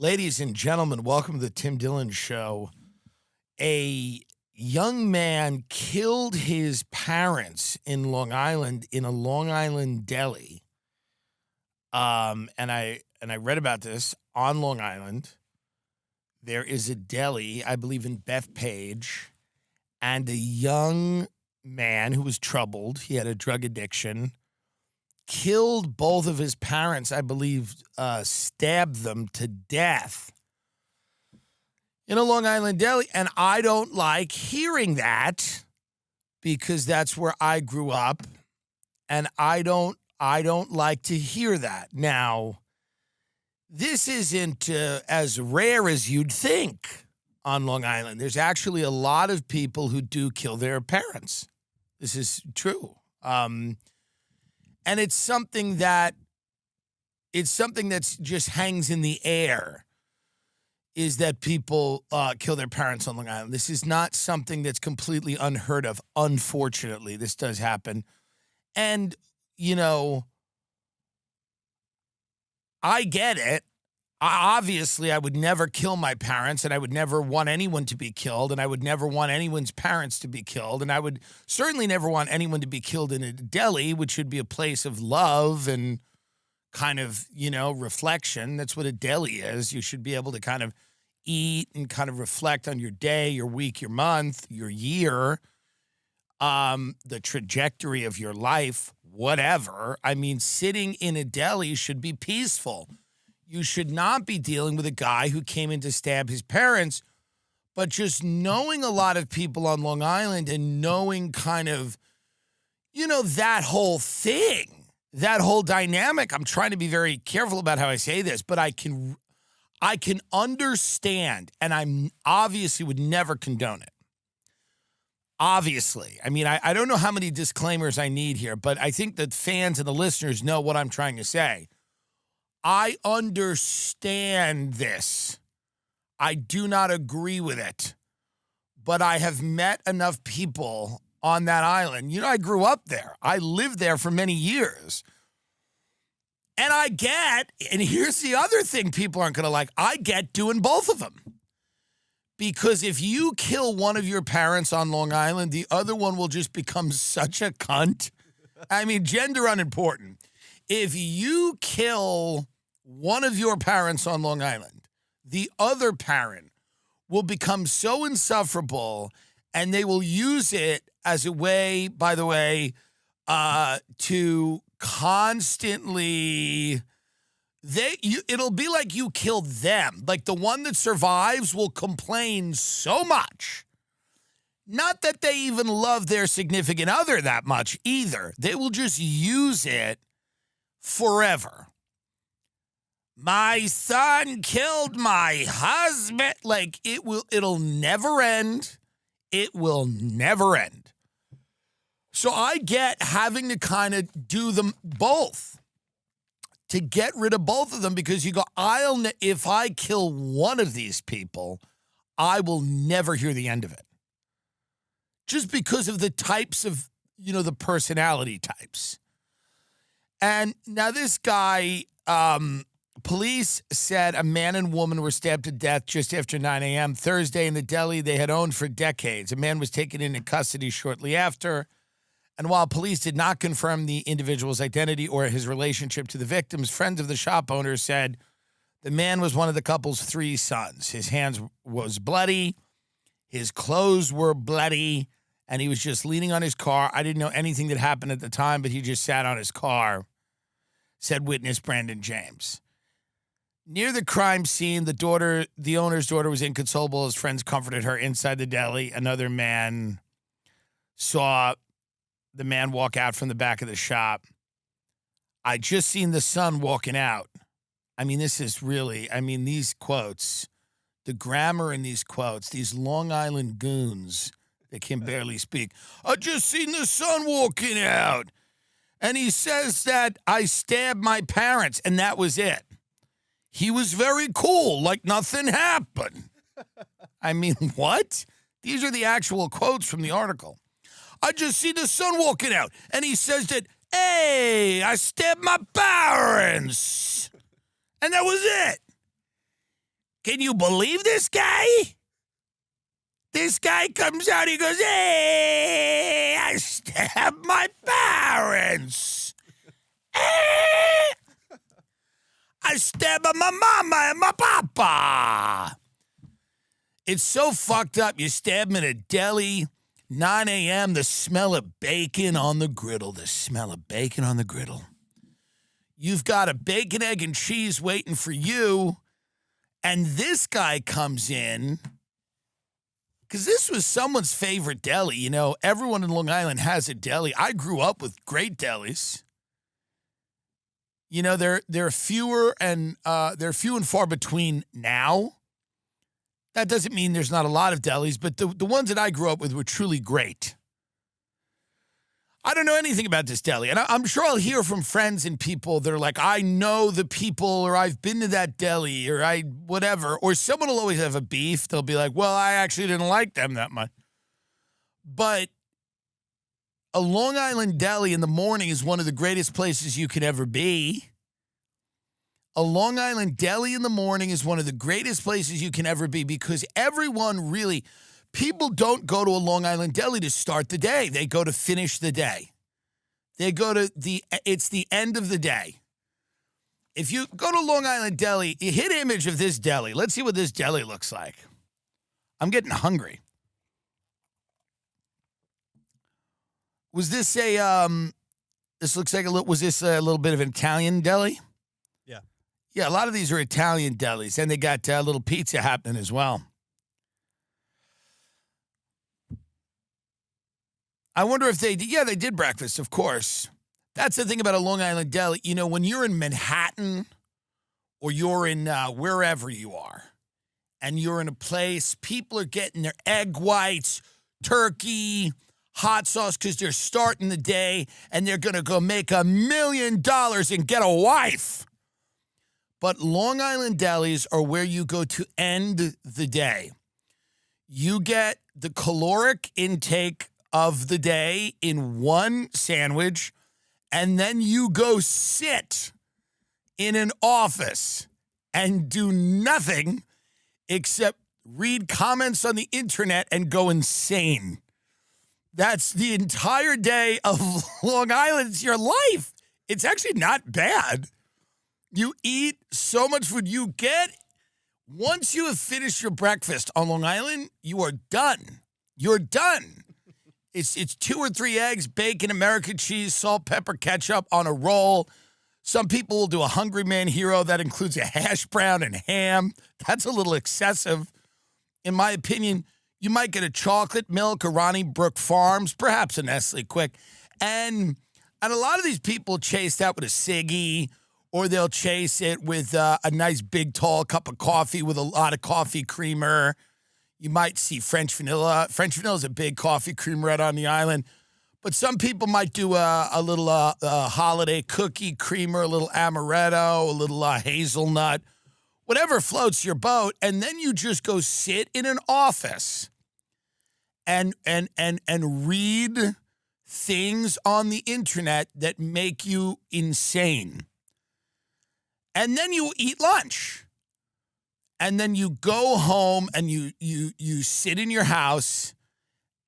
Ladies and gentlemen, welcome to the Tim Dillon Show. A young man killed his parents in Long Island in a Long Island deli. And I read about this on Long Island. There is a deli, I believe in Bethpage, and a young man who was troubled. He had a drug addiction. Killed both of his parents, I believe, stabbed them to death in a Long Island deli. And I don't like hearing that because that's where I grew up. And I don't like to hear that. Now, this isn't as rare as you'd think on Long Island. There's actually a lot of people who do kill their parents. This is true. And it's something that's just hangs in the air, is that people kill their parents on Long Island. This is not something that's completely unheard of. Unfortunately, this does happen. And, you know, I get it. Obviously, I would never kill my parents, and I would never want anyone to be killed, and I would never want anyone's parents to be killed, and I would certainly never want anyone to be killed in a deli, which should be a place of love and kind of, reflection. That's what a deli is. You should be able to kind of eat and kind of reflect on your day, your week, your month, your year, the trajectory of your life, whatever. I mean, sitting in a deli should be peaceful. You should not be dealing with a guy who came in to stab his parents, but just knowing a lot of people on Long Island and knowing kind of, that whole thing, that whole dynamic. I'm trying to be very careful about how I say this, but I can understand, and I obviously would never condone it. Obviously. I mean, I don't know how many disclaimers I need here, but I think that fans and the listeners know what I'm trying to say. I understand this. I do not agree with it. But I have met enough people on that island. I grew up there. I lived there for many years. And I get, and here's the other thing people aren't going to like, I get doing both of them. Because if you kill one of your parents on Long Island, the other one will just become such a cunt. I mean, gender unimportant. If you kill one of your parents on Long Island, the other parent will become so insufferable, and they will use it as a way, by the way, to constantly, it'll be like you killed them. Like the one that survives will complain so much. Not that they even love their significant other that much either. They will just use it forever. My son killed my husband. Like it'll never end. It will never end. So I get having to kind of do them both to get rid of both of them, because you go, if I kill one of these people, I will never hear the end of it. Just because of the types of, the personality types. And now this guy, police said a man and woman were stabbed to death just after 9 a.m. Thursday in the deli they had owned for decades. A man was taken into custody shortly after. And while police did not confirm the individual's identity or his relationship to the victims, friends of the shop owner said the man was one of the couple's 3 sons. His hands was bloody. His clothes were bloody. And he was just leaning on his car. I didn't know anything that happened at the time, but he just sat on his car, said witness Brandon James. Near the crime scene, the owner's daughter was inconsolable as friends comforted her inside the deli. Another man saw the man walk out from the back of the shop. I just seen the son walking out. I mean, this is really, these quotes, the grammar in these quotes, these Long Island goons that can barely speak. I just seen the son walking out. And he says that I stabbed my parents, and that was it. He was very cool, like nothing happened. I mean, what? These are the actual quotes from the article. I just see the son walking out, and he says that, hey, I stabbed my parents. And that was it. Can you believe this guy? This guy comes out, he goes, hey, I stabbed my parents. Hey, I stabbed my mama and my papa. It's so fucked up. You stab him in a deli, 9 a.m., the smell of bacon on the griddle, the smell of bacon on the griddle. You've got a bacon, egg, and cheese waiting for you, and this guy comes in, because this was someone's favorite deli. You know, everyone in Long Island has a deli. I grew up with great delis. You know, they're fewer and few and far between now. That doesn't mean there's not a lot of delis, but the ones that I grew up with were truly great. I don't know anything about this deli, and I'm sure I'll hear from friends and people that are like, I know the people, or I've been to that deli, or I whatever, or someone will always have a beef. They'll be like, well, I actually didn't like them that much. But a Long Island deli in the morning is one of the greatest places you could ever be. A Long Island deli in the morning is one of the greatest places you can ever be, because everyone really... People don't go to a Long Island deli to start the day. They go to finish the day. They go to it's the end of the day. If you go to Long Island deli, you hit image of this deli. Let's see what this deli looks like. I'm getting hungry. Was this this looks like was this a little bit of an Italian deli? Yeah. Yeah, a lot of these are Italian delis, and they got a little pizza happening as well. I wonder if they did breakfast, of course. That's the thing about a Long Island deli. You know, when you're in Manhattan or you're in wherever you are, and you're in a place, people are getting their egg whites, turkey, hot sauce, because they're starting the day, and they're going to go make $1 million and get a wife. But Long Island delis are where you go to end the day. You get the caloric intake of the day in one sandwich, and then you go sit in an office and do nothing except read comments on the internet and go insane. That's the entire day of Long Island. It's your life. It's actually not bad. You eat so much food. Once you have finished your breakfast on Long Island, you are done. You're done. It's 2 or 3 eggs, bacon, American cheese, salt, pepper, ketchup on a roll. Some people will do a Hungry Man Hero that includes a hash brown and ham. That's a little excessive. In my opinion, you might get a chocolate milk, a Ronnie Brook Farms, perhaps a Nestle Quick. And a lot of these people chase that with a ciggy, or they'll chase it with a nice big tall cup of coffee with a lot of coffee creamer. You might see French vanilla. French vanilla is a big coffee creamer out on the island. But some people might do a little holiday cookie creamer, a little amaretto, a little hazelnut, whatever floats your boat. And then you just go sit in an office and read things on the internet that make you insane. And then you eat lunch. And then you go home and you sit in your house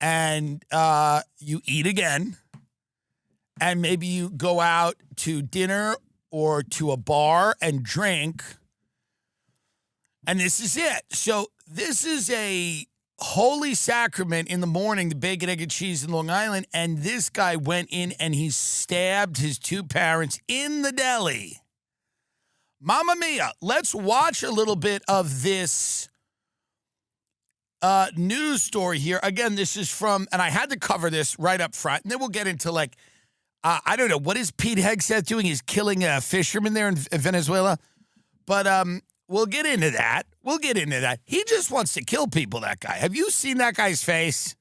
and you eat again. And maybe you go out to dinner or to a bar and drink. And this is it. So this is a holy sacrament in the morning, the bacon, egg, and cheese in Long Island. And this guy went in and he stabbed his 2 parents in the deli. Mamma mia, let's watch a little bit of this news story here. Again, this is from, and I had to cover this right up front, and then we'll get into I don't know, what is Pete Hegseth doing? He's killing a fisherman there in Venezuela. But we'll get into that. He just wants to kill people, that guy. Have you seen that guy's face?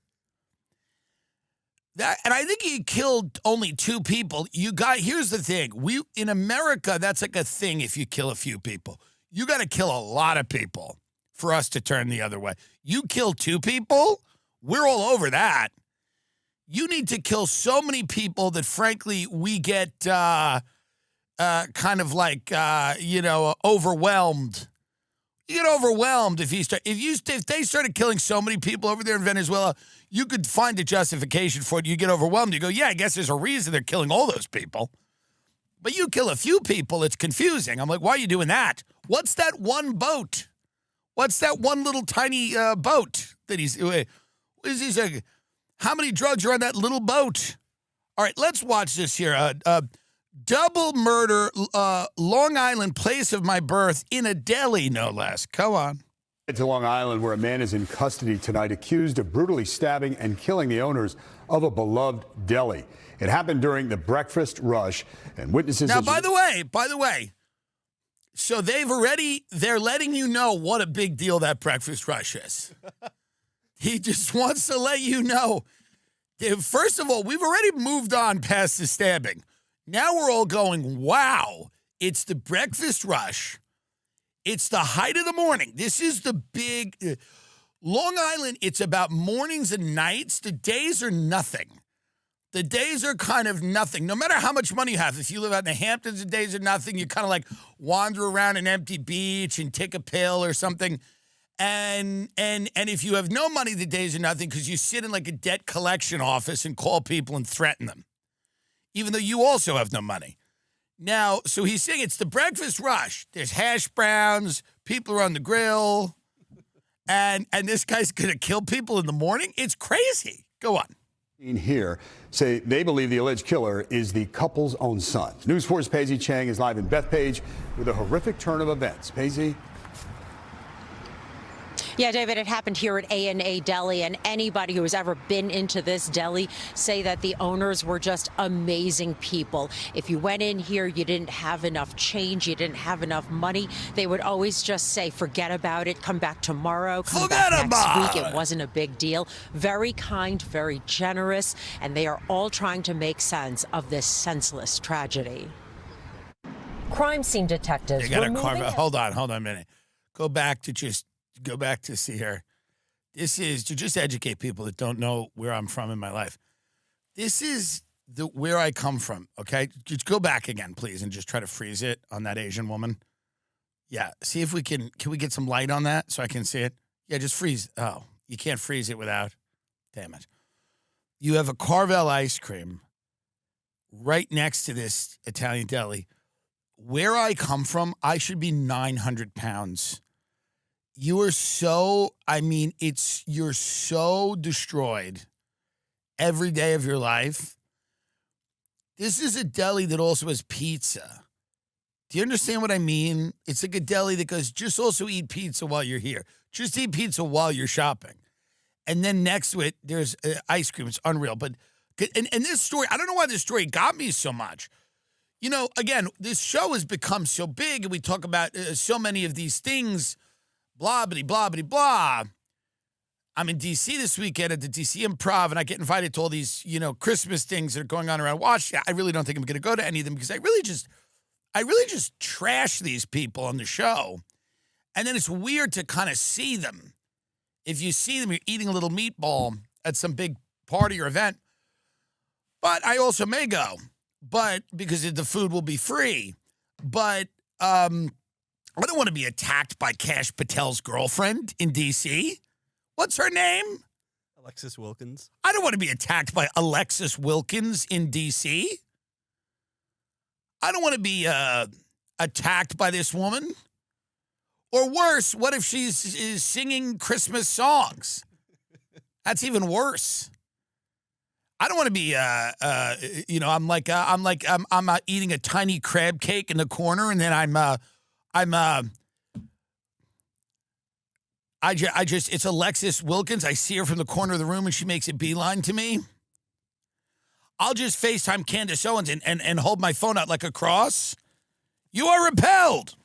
And I think he killed only 2 people. Here's the thing. In America, that's like a thing if you kill a few people. You got to kill a lot of people for us to turn the other way. You kill 2 people, we're all over that. You need to kill so many people that, frankly, we get overwhelmed. You get overwhelmed if they started killing so many people over there in Venezuela, you could find a justification for it. You get overwhelmed. You go, yeah, I guess there's a reason they're killing all those people. But you kill a few people, it's confusing. I'm like, why are you doing that? What's that one boat? What's that one little tiny boat that how many drugs are on that little boat? All right, let's watch this here. Double murder, Long Island, place of my birth, in a deli, no less. Go on. To Long Island, where a man is in custody tonight accused of brutally stabbing and killing the owners of a beloved deli. It happened during the breakfast rush, and witnesses... Now, by the way, so they're letting you know what a big deal that breakfast rush is. He just wants to let you know. First of all, we've already moved on past the stabbing. Now we're all going, wow, it's the breakfast rush. It's the height of the morning. This is the big... Long Island, it's about mornings and nights. The days are nothing. The days are kind of nothing. No matter how much money you have, if you live out in the Hamptons, the days are nothing. You kind of like wander around an empty beach and take a pill or something. And if you have no money, the days are nothing because you sit in like a debt collection office and call people and threaten them, even though you also have no money. Now, so he's saying it's the breakfast rush. There's hash browns, people are on the grill, and this guy's going to kill people in the morning? It's crazy. Go on. Here say they believe the alleged killer is the couple's own son. News 4's Paisy Chang is live in Bethpage with a horrific turn of events. Paisy? Yeah, David, it happened here at A&A Deli, and anybody who has ever been into this deli say that the owners were just amazing people. If you went in here, you didn't have enough change, you didn't have enough money, they would always just say, forget about it, come back tomorrow, come back next week. It wasn't a big deal. Very kind, very generous, and they are all trying to make sense of this senseless tragedy. Crime scene detectives. You got to carve it. Hold on a minute. Go back to see her. This is to just educate people that don't know where I'm from in my life. This is where I come from, okay? Just go back again, please, and just try to freeze it on that Asian woman. Yeah, see if we can we get some light on that so I can see it? Yeah, just freeze. Oh, you can't freeze it without. Damn it. You have a Carvel ice cream right next to this Italian deli. Where I come from, I should be 900 pounds. You're so destroyed every day of your life. This is a deli that also has pizza. Do you understand what I mean? It's like a deli that goes, just also eat pizza while you're here. Just eat pizza while you're shopping. And then next to it, there's ice cream. It's unreal. But, and this story, I don't know why this story got me so much. You know, again, this show has become so big and we talk about so many of these things. Blah, blah, blah, blah, blah. I'm in D.C. this weekend at the D.C. Improv, and I get invited to all these, Christmas things that are going on around Washington. I really don't think I'm going to go to any of them because I really just trash these people on the show. And then it's weird to kind of see them. If you see them, you're eating a little meatball at some big party or event. But I also may go, because the food will be free. But, I don't want to be attacked by Kash Patel's girlfriend in D.C. What's her name? Alexis Wilkins. I don't want to be attacked by Alexis Wilkins in D.C. I don't want to be attacked by this woman. Or worse, what if she's singing Christmas songs? That's even worse. I don't want to be, I'm eating a tiny crab cake in the corner, and then it's Alexis Wilkins. I see her from the corner of the room and she makes a beeline to me. I'll just FaceTime Candace Owens and hold my phone out like a cross. You are repelled.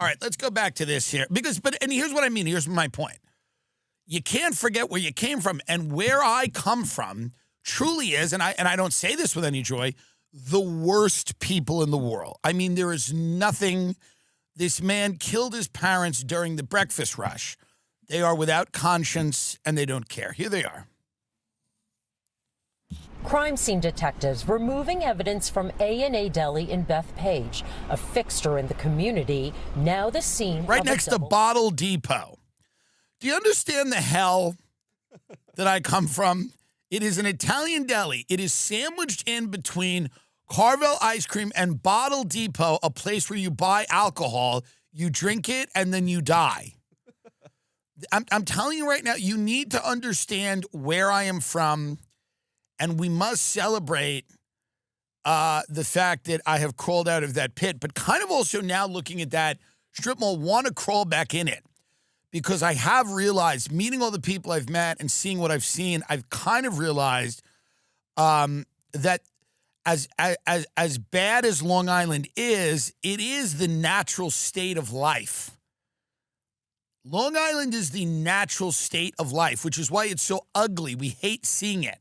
All right, let's go back to this here. And here's what I mean. Here's my point. You can't forget where you came from, and where I come from truly is, and I don't say this with any joy, the worst people in the world. I mean, there is nothing. This man killed his parents during the breakfast rush. They are without conscience, and they don't care. Here they are. Crime scene detectives removing evidence from A&A Deli in Bethpage, a fixture in the community, now the scene right of next to Bottle Depot. Do you understand the hell that I come from? It is an Italian deli. It is sandwiched in between Carvel Ice Cream and Bottle Depot, a place where you buy alcohol, you drink it, and then you die. I'm telling you right now, you need to understand where I am from, and we must celebrate the fact that I have crawled out of that pit, but kind of also now looking at that strip mall, want to crawl back in it, because I have realized, meeting all the people I've met and seeing what I've seen, I've kind of realized that as bad as Long Island is, it is the natural state of life. Long Island is the natural state of life, which is why it's so ugly. We hate seeing it.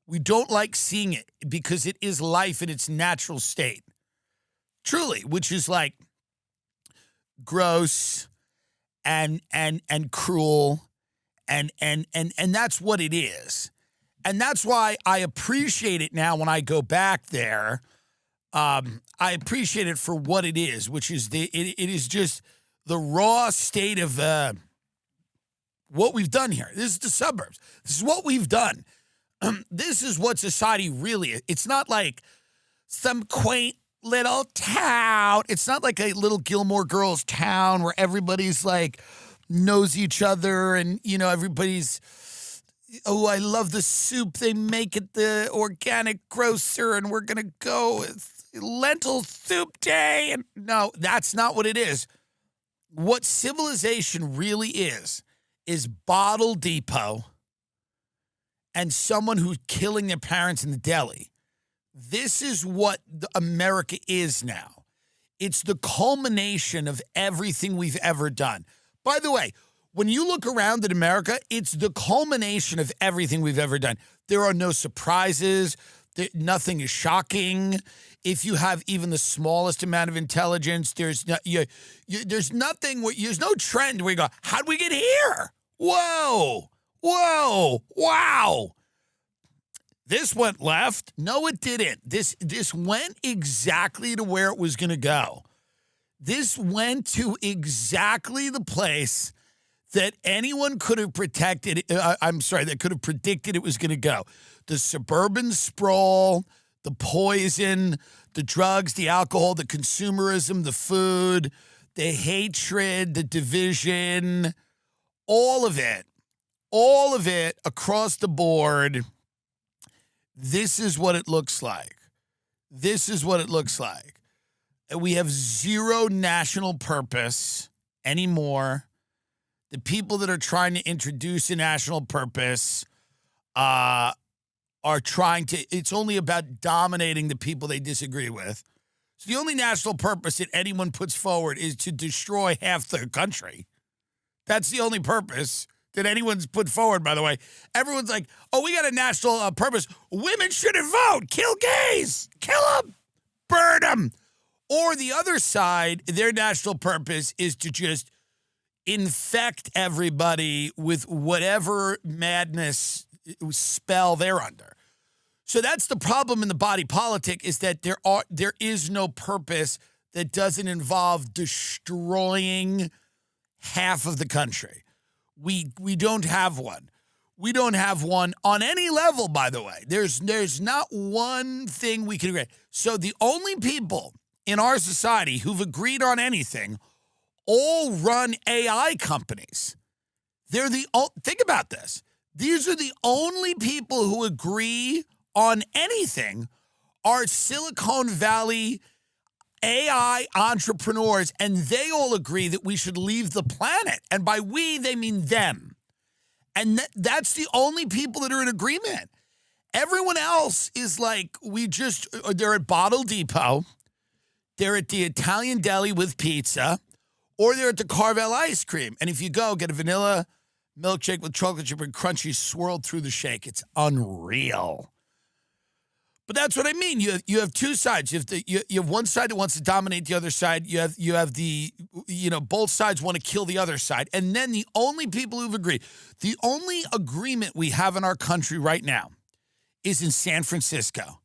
We don't like seeing it because it is life in its natural state. Truly, which is like gross and cruel and that's what it is. And that's why I appreciate it now when I go back there. I appreciate it for what it is, which is it is just the raw state of what we've done here. This is the suburbs. This is what we've done. This is what society really is. It's not like some quaint little town. It's not like a little Gilmore Girls town where everybody's like knows each other and, you know, everybody's, oh, I love the soup they make at the organic grocer and we're going to go with lentil soup day. And no, that's not what it is. What civilization really is Bottle Depot and someone who's killing their parents in the deli. This is what America is now. It's the culmination of everything we've ever done. By the way, when you look around at America, it's the culmination of everything we've ever done. There are no surprises. Nothing is shocking. If you have even the smallest amount of intelligence, there's nothing. There's no trend where you go, how'd we get here? Whoa, wow. This went left. No, it didn't. This went exactly to where it was going to go. This went to exactly the place that anyone could have that could have predicted it was going to go. The suburban sprawl, the poison, the drugs, the alcohol, the consumerism, the food, the hatred, the division, all of it across the board. This is what it looks like. We have zero national purpose anymore. The people that are trying to introduce a national purpose are trying to, it's only about dominating the people they disagree with. So the only national purpose that anyone puts forward is to destroy half the country. That's the only purpose that anyone's put forward, by the way. Everyone's like, oh, we got a national purpose. Women shouldn't vote. Kill gays. Kill them. Burn them. Or the other side, their national purpose is to just infect everybody with whatever madness spell they're under. So that's the problem in the body politic, is that there is no purpose that doesn't involve destroying half of the country. We don't have one. We don't have one on any level, by the way. There's not one thing we can agree. So the only people in our society who've agreed on anything all run AI companies. Think about this. These are the only people who agree on anything are Silicon Valley AI entrepreneurs, and they all agree that we should leave the planet. And by we, they mean them. And that's the only people that are in agreement. Everyone else is like, they're at Bottle Depot, they're at the Italian deli with pizza, or they're at the Carvel ice cream. And if you go, get a vanilla milkshake with chocolate chip and crunchy swirled through the shake. It's unreal. But that's what I mean. You have two sides. You have one side that wants to dominate the other side. You have both sides want to kill the other side. And then the only people who've agreed, the only agreement we have in our country right now is in San Francisco,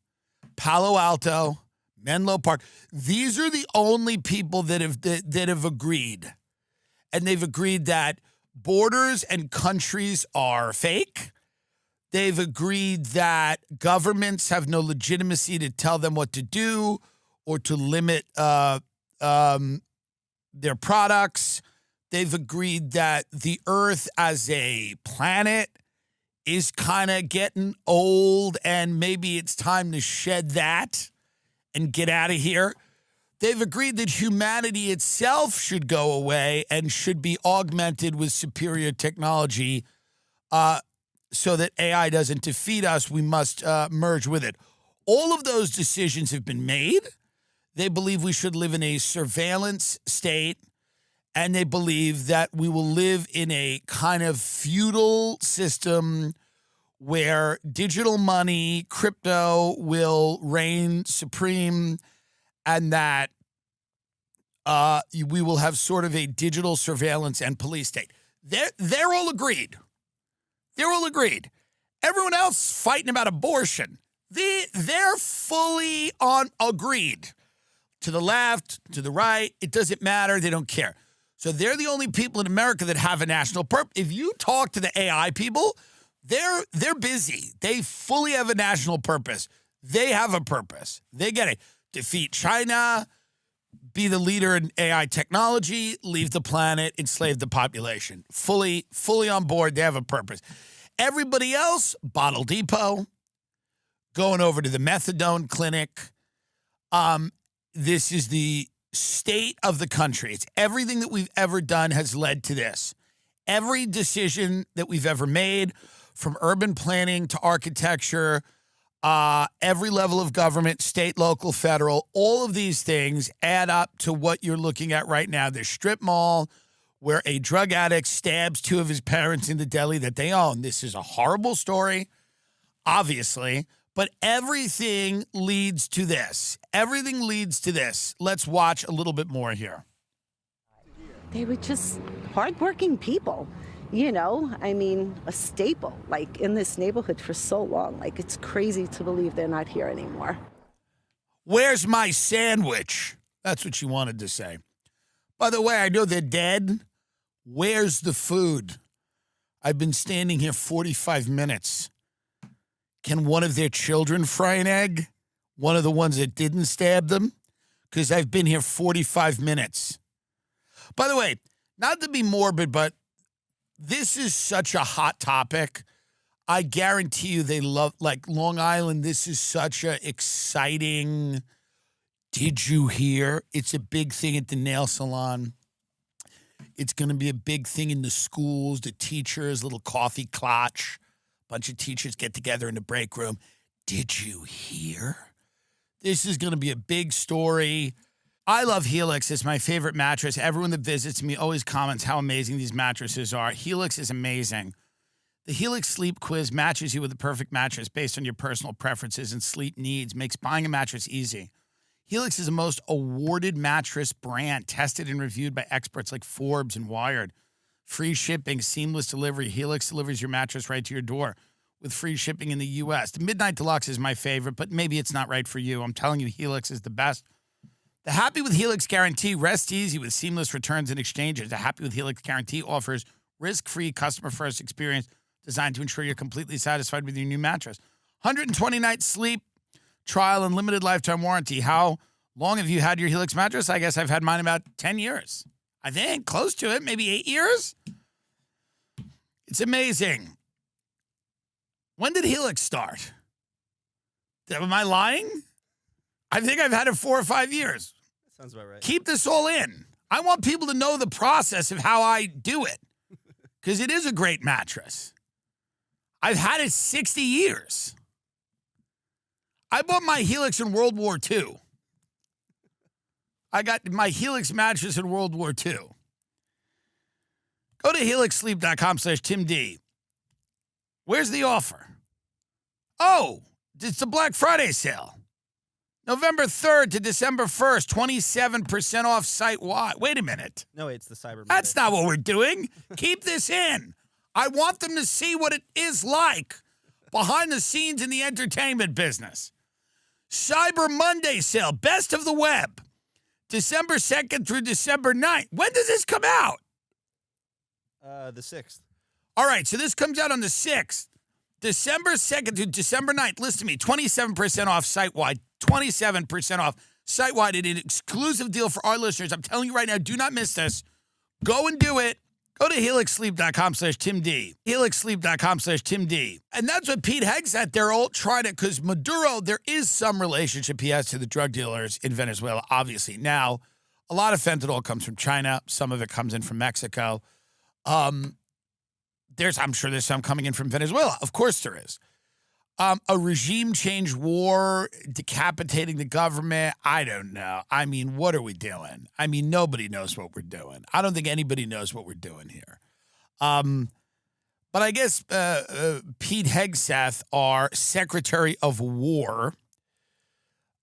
Palo Alto, Menlo Park. These are the only people that have agreed. And they've agreed that borders and countries are fake. They've agreed that governments have no legitimacy to tell them what to do or to limit their products. They've agreed that the Earth as a planet is kind of getting old and maybe it's time to shed that and get out of here. They've agreed that humanity itself should go away and should be augmented with superior technology so that AI doesn't defeat us. We must merge with it. All of those decisions have been made. They believe we should live in a surveillance state, and they believe that we will live in a kind of feudal system where digital money, crypto, will reign supreme, and that we will have sort of a digital surveillance and police state. They're all agreed. They're all agreed. Everyone else fighting about abortion, they're fully on agreed. To the left, to the right, it doesn't matter. They don't care. So they're the only people in America that have a national purpose. If you talk to the AI people, they're busy. They fully have a national purpose. They have a purpose. They get it. Defeat China, be the leader in AI technology, leave the planet, enslave the population. Fully on board. They have a purpose. Everybody else, Bottle Depot, going over to the methadone clinic. This is the state of the country. It's everything that we've ever done has led to this. Every decision that we've ever made, from urban planning to architecture, every level of government, state, local, federal, all of these things add up to what you're looking at right now. This strip mall where a drug addict stabs two of his parents in the deli that they own. This is a horrible story, obviously. But everything leads to this. Everything leads to this. Let's watch a little bit more here. They were just hardworking people, you know? I mean, a staple, like, in this neighborhood for so long. Like, it's crazy to believe they're not here anymore. Where's my sandwich? That's what she wanted to say. By the way, I know they're dead. Where's the food? I've been standing here 45 minutes. Can one of their children fry an egg? One of the ones that didn't stab them? Because I've been here 45 minutes. By the way, not to be morbid, but this is such a hot topic. I guarantee you they love, like, Long Island, this is such a exciting, did you hear? It's a big thing at the nail salon. It's going to be a big thing in the schools, the teachers, little coffee clutch. Bunch of teachers get together in the break room. Did you hear? This is going to be a big story. I love Helix. It's my favorite mattress. Everyone that visits me always comments how amazing these mattresses are. Helix is amazing. The Helix Sleep Quiz matches you with the perfect mattress based on your personal preferences and sleep needs, makes buying a mattress easy. Helix is the most awarded mattress brand, tested and reviewed by experts like Forbes and Wired. Free shipping, seamless delivery. Helix delivers your mattress right to your door with free shipping in the U.S. The Midnight Deluxe is my favorite, but maybe it's not right for you. I'm telling you, Helix is the best. The Happy with Helix guarantee rests easy with seamless returns and exchanges. The Happy with Helix guarantee offers risk-free, customer-first experience designed to ensure you're completely satisfied with your new mattress. 120-night sleep trial and limited lifetime warranty. How long have you had your Helix mattress? I guess I've had mine about 10 years. I think, close to it, maybe 8 years. It's amazing. When did Helix start? Am I lying? I think I've had it 4 or 5 years. Sounds about right. Keep this all in. I want people to know the process of how I do it, because it is a great mattress. I've had it 60 years. I bought my Helix in World War II. I got my Helix mattress in World War II. Go to helixsleep.com/TimD. Where's the offer? Oh, it's the Black Friday sale. November 3rd to December 1st, 27% off site-wide. Wait a minute. No, it's the Cyber Monday. That's not what we're doing. Keep this in. I want them to see what it is like behind the scenes in the entertainment business. Cyber Monday sale, best of the web, December 2nd through December 9th. When does this come out? The 6th. All right, so this comes out on the 6th. December 2nd through December 9th. Listen to me, 27% off site-wide, 27% off site-wide. It is an exclusive deal for our listeners. I'm telling you right now, do not miss this. Go and do it. Go to helixsleep.com/TimD. helixsleep.com/TimD. And that's what Pete Hegseth, they're all trying to, because Maduro, there is some relationship he has to the drug dealers in Venezuela, obviously. Now, a lot of fentanyl comes from China. Some of it comes in from Mexico. I'm sure there's some coming in from Venezuela. Of course there is. A regime change war, decapitating the government. I don't know. I mean, what are we doing? I mean, nobody knows what we're doing. I don't think anybody knows what we're doing here. But I guess Pete Hegseth, our Secretary of War,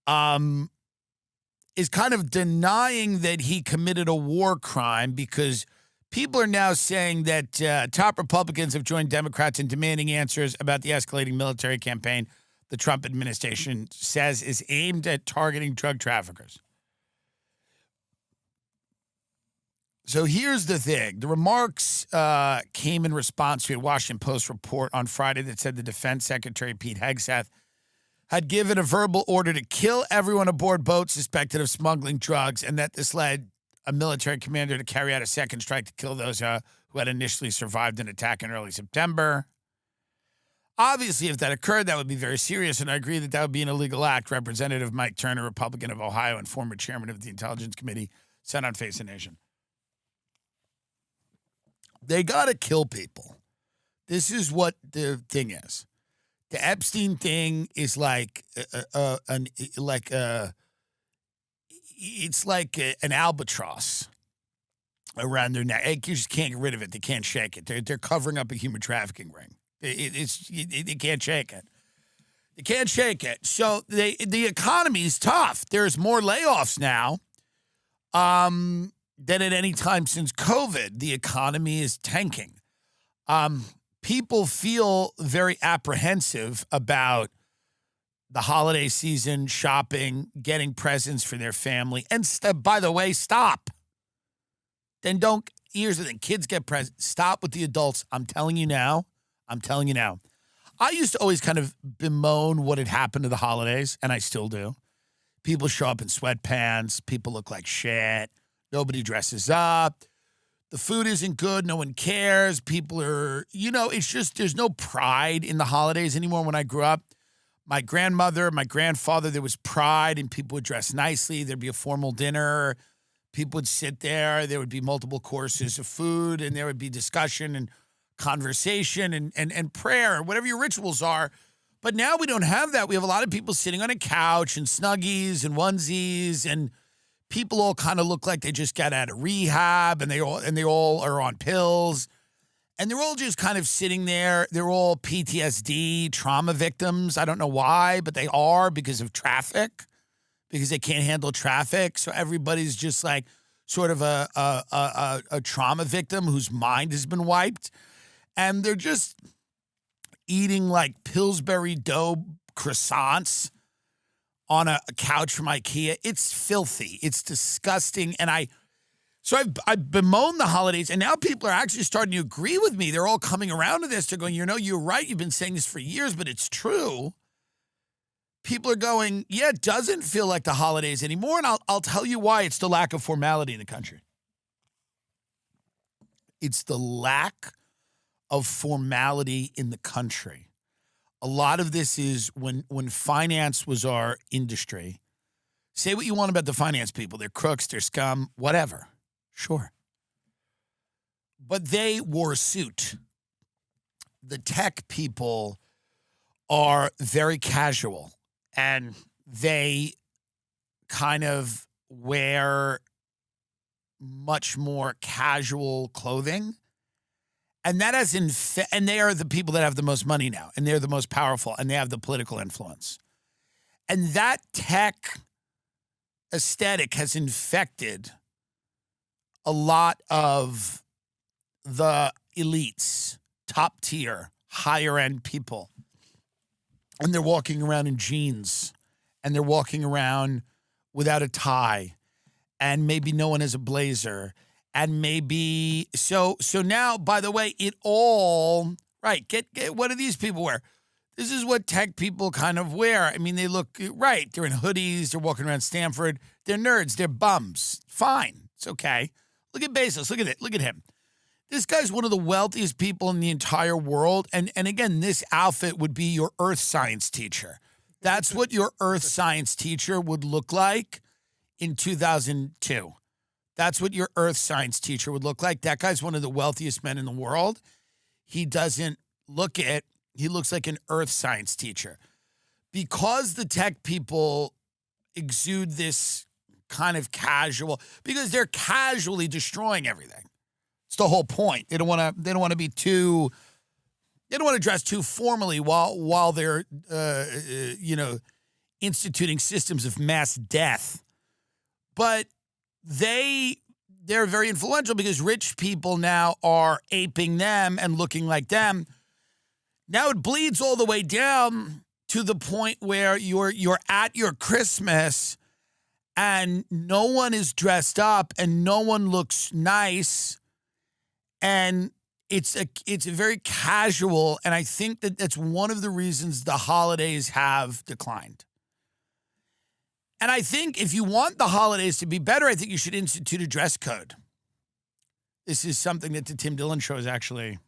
is kind of denying that he committed a war crime because people are now saying that top Republicans have joined Democrats in demanding answers about the escalating military campaign the Trump administration says is aimed at targeting drug traffickers. So here's the thing. The remarks came in response to a Washington Post report on Friday that said the Defense Secretary, Pete Hegseth, had given a verbal order to kill everyone aboard boats suspected of smuggling drugs, and that this led a military commander to carry out a second strike to kill those who had initially survived an attack in early September. Obviously, if that occurred, that would be very serious, and I agree that that would be an illegal act. Representative Mike Turner, Republican of Ohio and former chairman of the Intelligence Committee, said on Face the Nation. They got to kill people. This is what the thing is. The Epstein thing is like it's like an albatross around their neck. You just can't get rid of it. They can't shake it. They're covering up a human trafficking ring. They can't shake it. They can't shake it. So the economy is tough. There's more layoffs now than at any time since COVID. The economy is tanking. People feel very apprehensive about the holiday season, shopping, getting presents for their family. And by the way, stop. Then don't, here's the thing, kids get presents. Stop with the adults. I'm telling you now. I used to always kind of bemoan what had happened to the holidays, and I still do. People show up in sweatpants. People look like shit. Nobody dresses up. The food isn't good. No one cares. People are, it's just, there's no pride in the holidays anymore. When I grew up, my grandmother, my grandfather, there was pride, and people would dress nicely. There'd be a formal dinner. People would sit there. There would be multiple courses of food, and there would be discussion and conversation and prayer, whatever your rituals are. But now we don't have that. We have a lot of people sitting on a couch in Snuggies and onesies, and people all kind of look like they just got out of rehab, and they all are on pills. And they're all just kind of sitting there. They're all PTSD, trauma victims. I don't know why, but they are because of traffic, because they can't handle traffic. So everybody's just like sort of a trauma victim whose mind has been wiped. And they're just eating like Pillsbury dough croissants on a couch from IKEA. It's filthy. It's disgusting. And I bemoaned the holidays, and now people are actually starting to agree with me. They're all coming around to this. They're going, you're right. You've been saying this for years, but it's true. People are going, yeah, it doesn't feel like the holidays anymore, and I'll tell you why. It's the lack of formality in the country. It's the lack of formality in the country. A lot of this is when finance was our industry. Say what you want about the finance people. They're crooks, they're scum, whatever. Sure. But they wore a suit. The tech people are very casual, and they kind of wear much more casual clothing. And that has and they are the people that have the most money now, and they're the most powerful, and they have the political influence. And that tech aesthetic has infected a lot of the elites, top tier, higher end people. and they're walking around in jeans, and they're walking around without a tie, and maybe no one has a blazer, and maybe so now, by the way, it all right. Get what do these people wear? This is what tech people kind of wear. I mean, they look right. They're in hoodies. They're walking around Stanford. They're nerds. They're bums. Fine. It's okay. Look at Bezos. Look at it. Look at him. This guy's one of the wealthiest people in the entire world. And again, this outfit would be your earth science teacher. That's what your earth science teacher would look like in 2002. That's what your earth science teacher would look like. That guy's one of the wealthiest men in the world. He doesn't look it. He looks like an earth science teacher. Because the tech people exude this kind of casual, because they're casually destroying everything. It's the whole point. They don't want to be too, they don't want to dress too formally while they're instituting systems of mass death. But they're very influential because rich people now are aping them and looking like them. Now it bleeds all the way down to the point where you're at your Christmas and no one is dressed up and no one looks nice, and it's a very casual, and I think that's one of the reasons the holidays have declined. And I think if you want the holidays to be better, I think you should institute a dress code. This is something that the Tim Dillon show is actually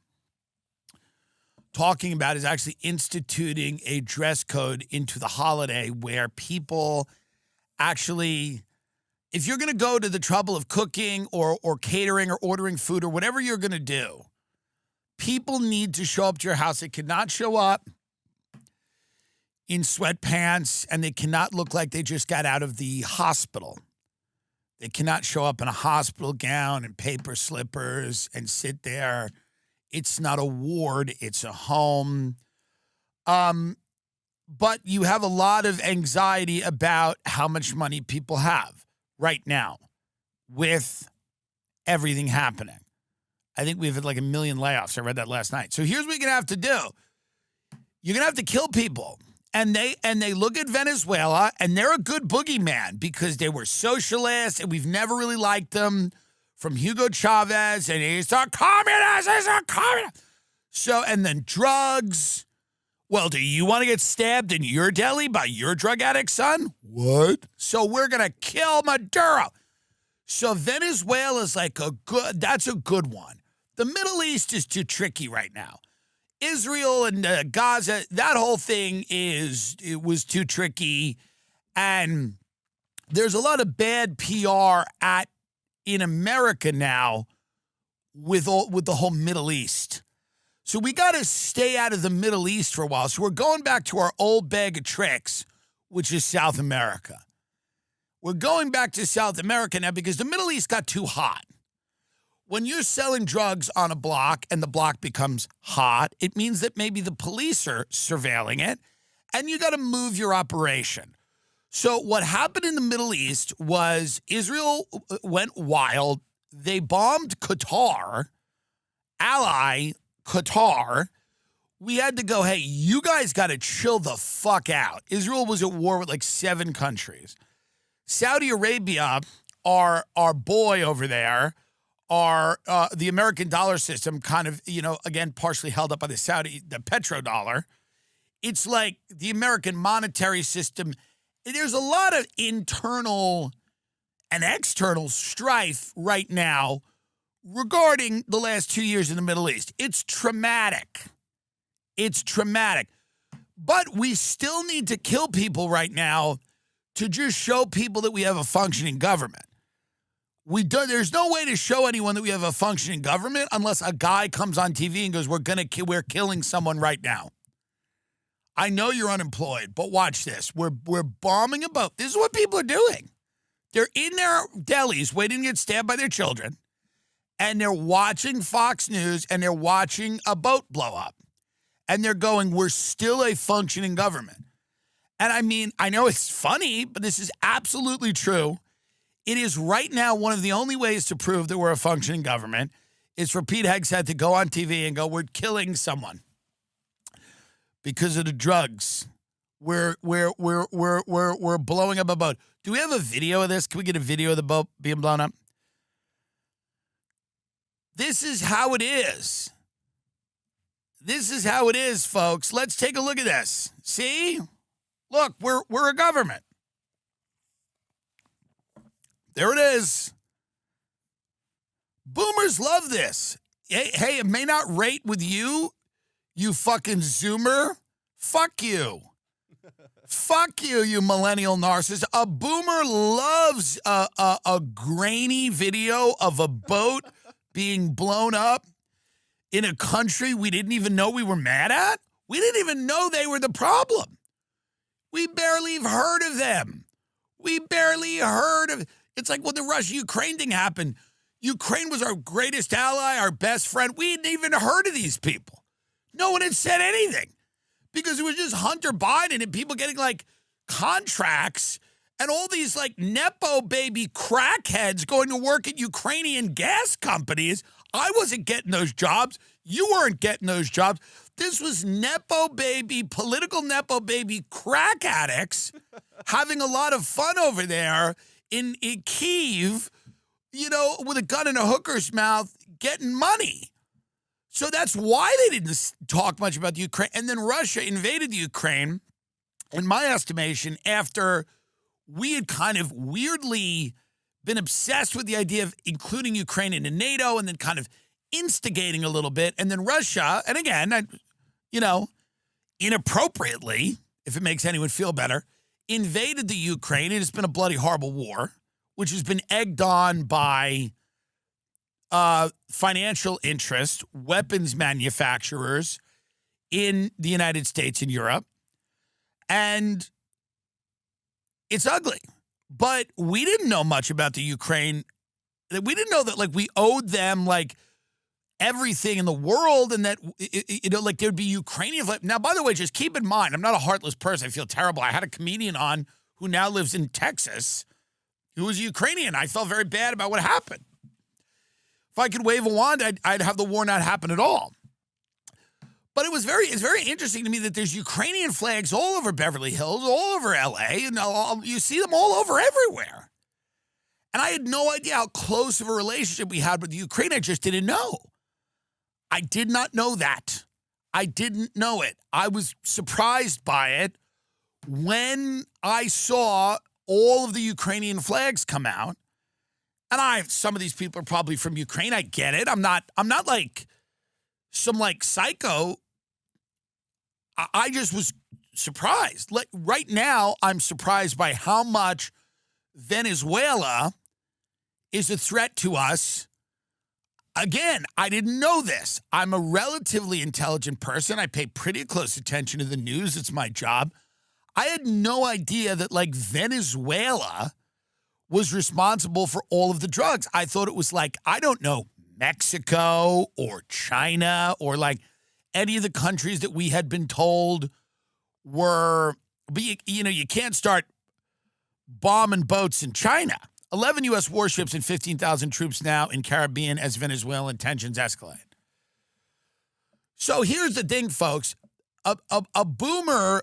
talking about, is actually instituting a dress code into the holiday where people actually, if you're going to go to the trouble of cooking or catering or ordering food or whatever you're going to do, people need to show up to your house. They cannot show up in sweatpants, and they cannot look like they just got out of the hospital. They cannot show up in a hospital gown and paper slippers and sit there. It's not a ward, it's a home. But you have a lot of anxiety about how much money people have right now with everything happening. I think we've had like 1 million layoffs. I read that last night. So here's what you're going to have to do. You're going to have to kill people. And they look at Venezuela, and they're a good boogeyman because they were socialists, and we've never really liked them. From Hugo Chavez, and he's a communist, he's a communist. So, and then drugs. Well, do you want to get stabbed in your deli by your drug addict son? What? So we're going to kill Maduro. So Venezuela's like that's a good one. The Middle East is too tricky right now. Israel and Gaza, that whole thing it was too tricky. And there's a lot of bad PR in America now with the whole Middle East. So we got to stay out of the Middle East for a while. So we're going back to our old bag of tricks, which is South America. We're going back to South America now because the Middle East got too hot. When you're selling drugs on a block and the block becomes hot, it means that maybe the police are surveilling it, and you got to move your operation. So what happened in the Middle East was Israel went wild. They bombed Qatar, ally Qatar. We had to go, hey, you guys got to chill the fuck out. Israel was at war with like 7 countries. Saudi Arabia, our boy over there, the American dollar system kind of, again, partially held up by the petrodollar. It's like the American monetary system. There's a lot of internal and external strife right now regarding the last 2 years in the Middle East. It's traumatic. It's traumatic. But we still need to kill people right now to just show people that we have a functioning government. There's no way to show anyone that we have a functioning government unless a guy comes on TV and goes, we're killing someone right now. I know you're unemployed, but watch this. We're bombing a boat. This is what people are doing. They're in their delis waiting to get stabbed by their children, and they're watching Fox News, and they're watching a boat blow up. And they're going, we're still a functioning government. And I mean, I know it's funny, but this is absolutely true. It is right now one of the only ways to prove that we're a functioning government is for Pete Hegseth to go on TV and go, we're killing someone because of the drugs we're blowing up a boat. Do we have a video of this? Can we get a video of the boat being blown up? This is how it is. This is how it is, folks. Let's take a look at this. See? Look, we're a government. There it is. Boomers love this. Hey, it may not rate with you, you fucking Zoomer. Fuck you. Fuck you, you millennial narcissist. A boomer loves a grainy video of a boat being blown up in a country we didn't even know we were mad at. We didn't even know they were the problem. We barely have heard of them. We barely heard of. It's like when the Russia-Ukraine thing happened. Ukraine was our greatest ally, our best friend. We hadn't even heard of these people. No one had said anything because it was just Hunter Biden and people getting like contracts and all these like Nepo baby crackheads going to work at Ukrainian gas companies. I wasn't getting those jobs. You weren't getting those jobs. This was Nepo baby, political Nepo baby crack addicts having a lot of fun over there in Kyiv, you know, with a gun in a hooker's mouth, getting money. So that's why they didn't talk much about the Ukraine. And then Russia invaded the Ukraine, in my estimation, after we had kind of weirdly been obsessed with the idea of including Ukraine into NATO and then kind of instigating a little bit. And then Russia, and again, inappropriately, if it makes anyone feel better, invaded the Ukraine. It has been a bloody, horrible war, which has been egged on by financial interest, weapons manufacturers in the United States and Europe. And it's ugly. But we didn't know much about the Ukraine. We didn't know that, like, we owed them, like, everything in the world and that, like, there'd be Ukrainian. Now, by the way, just keep in mind, I'm not a heartless person. I feel terrible. I had a comedian on who now lives in Texas who was Ukrainian. I felt very bad about what happened. If I could wave a wand, I'd have the war not happen at all. But it's very interesting to me that there's Ukrainian flags all over Beverly Hills, all over LA, and you see them all over everywhere. And I had no idea how close of a relationship we had with Ukraine. I just didn't know. I did not know that. I didn't know it. I was surprised by it when I saw all of the Ukrainian flags come out. And some of these people are probably from Ukraine. I get it. I'm not like some like psycho. I just was surprised. Like right now, I'm surprised by how much Venezuela is a threat to us. Again, I didn't know this. I'm a relatively intelligent person. I pay pretty close attention to the news. It's my job. I had no idea that like Venezuela was responsible for all of the drugs. I thought it was like, I don't know, Mexico or China or like any of the countries that we had been told were, but you can't start bombing boats in China. 11 U.S. warships and 15,000 troops now in Caribbean as Venezuelan tensions escalate. So here's the thing, folks. A boomer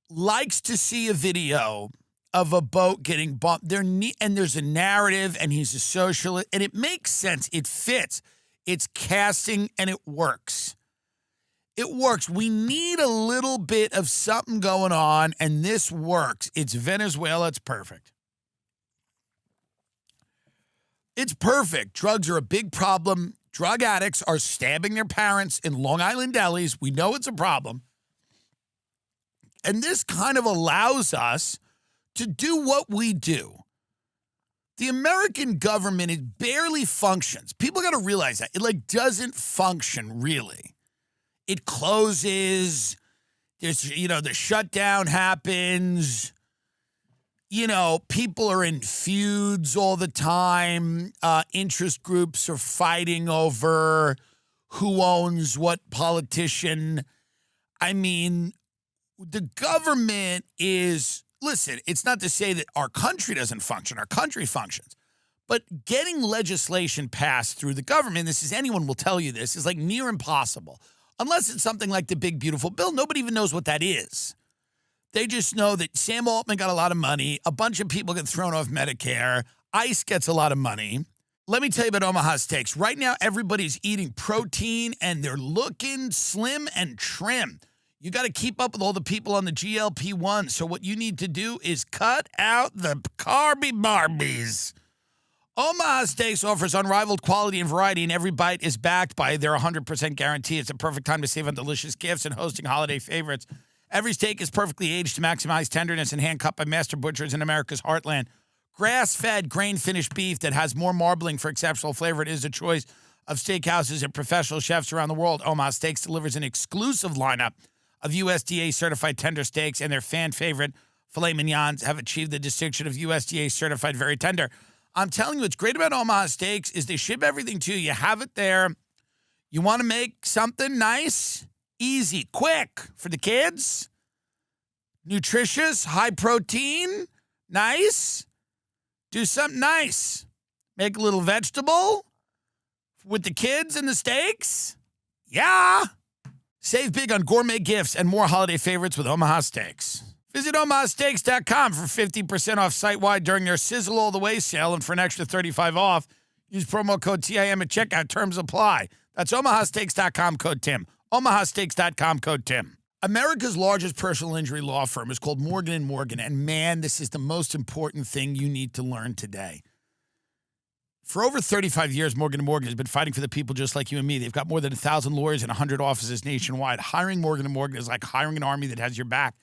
likes to see a video of a boat getting bombed. And there's a narrative, and he's a socialist, and it makes sense. It fits. It's casting, and it works. It works. We need a little bit of something going on, and this works. It's Venezuela. It's perfect. It's perfect. Drugs are a big problem. Drug addicts are stabbing their parents in Long Island delis. We know it's a problem. And this kind of allows us to do what we do. The American government, it barely functions. People got to realize that. It like doesn't function really. It closes. There's, the shutdown happens. People are in feuds all the time. Interest groups are fighting over who owns what politician. I mean, the government is, listen, it's not to say that our country doesn't function. Our country functions. But getting legislation passed through the government, anyone will tell you this, is like near impossible. Unless it's something like the big, beautiful bill. Nobody even knows what that is. They just know that Sam Altman got a lot of money. A bunch of people get thrown off Medicare. ICE gets a lot of money. Let me tell you about Omaha Steaks. Right now, everybody's eating protein, and they're looking slim and trim. You got to keep up with all the people on the GLP-1. So what you need to do is cut out the carby barbies. Omaha Steaks offers unrivaled quality and variety, and every bite is backed by their 100% guarantee. It's a perfect time to save on delicious gifts and hosting holiday favorites. Every steak is perfectly aged to maximize tenderness and hand-cut by master butchers in America's heartland. Grass-fed, grain-finished beef that has more marbling for exceptional flavor. It is the choice of steakhouses and professional chefs around the world. Omaha Steaks delivers an exclusive lineup of USDA-certified tender steaks, and their fan-favorite filet mignons have achieved the distinction of USDA-certified very tender. I'm telling you, what's great about Omaha Steaks is they ship everything to you. You have it there. You want to make something nice, easy, quick for the kids, nutritious, high protein, nice. Do something nice. Make a little vegetable with the kids and the steaks. Yeah. Save big on gourmet gifts and more holiday favorites with Omaha Steaks. Visit omahasteaks.com for 50% off site-wide during their Sizzle All the Way sale, and for an extra $35 off, use promo code TIM at checkout. Terms apply. That's omahasteaks.com, code Tim. omahasteaks.com, code Tim. America's largest personal injury law firm is called Morgan & Morgan, and man, this is the most important thing you need to learn today. For over 35 years, Morgan & Morgan has been fighting for the people just like you and me. They've got more than 1,000 lawyers and 100 offices nationwide. Hiring Morgan & Morgan is like hiring an army that has your back.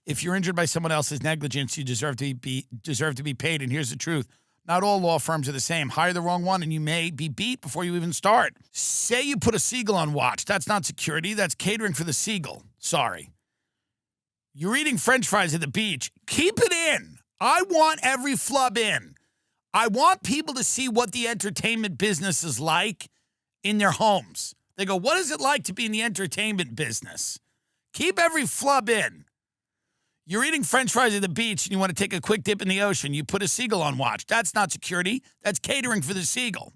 If you're injured by someone else's negligence, you deserve to be paid, and here's the truth. Not all law firms are the same. Hire the wrong one, and you may be beat before you even start. Say you put a seagull on watch. That's not security. That's catering for the seagull. Sorry. You're eating French fries at the beach. Keep it in. I want every flub in. I want people to see what the entertainment business is like in their homes. They go, what is it like to be in the entertainment business? Keep every flub in. You're eating French fries at the beach and you want to take a quick dip in the ocean. You put a seagull on watch. That's not security. That's catering for the seagull.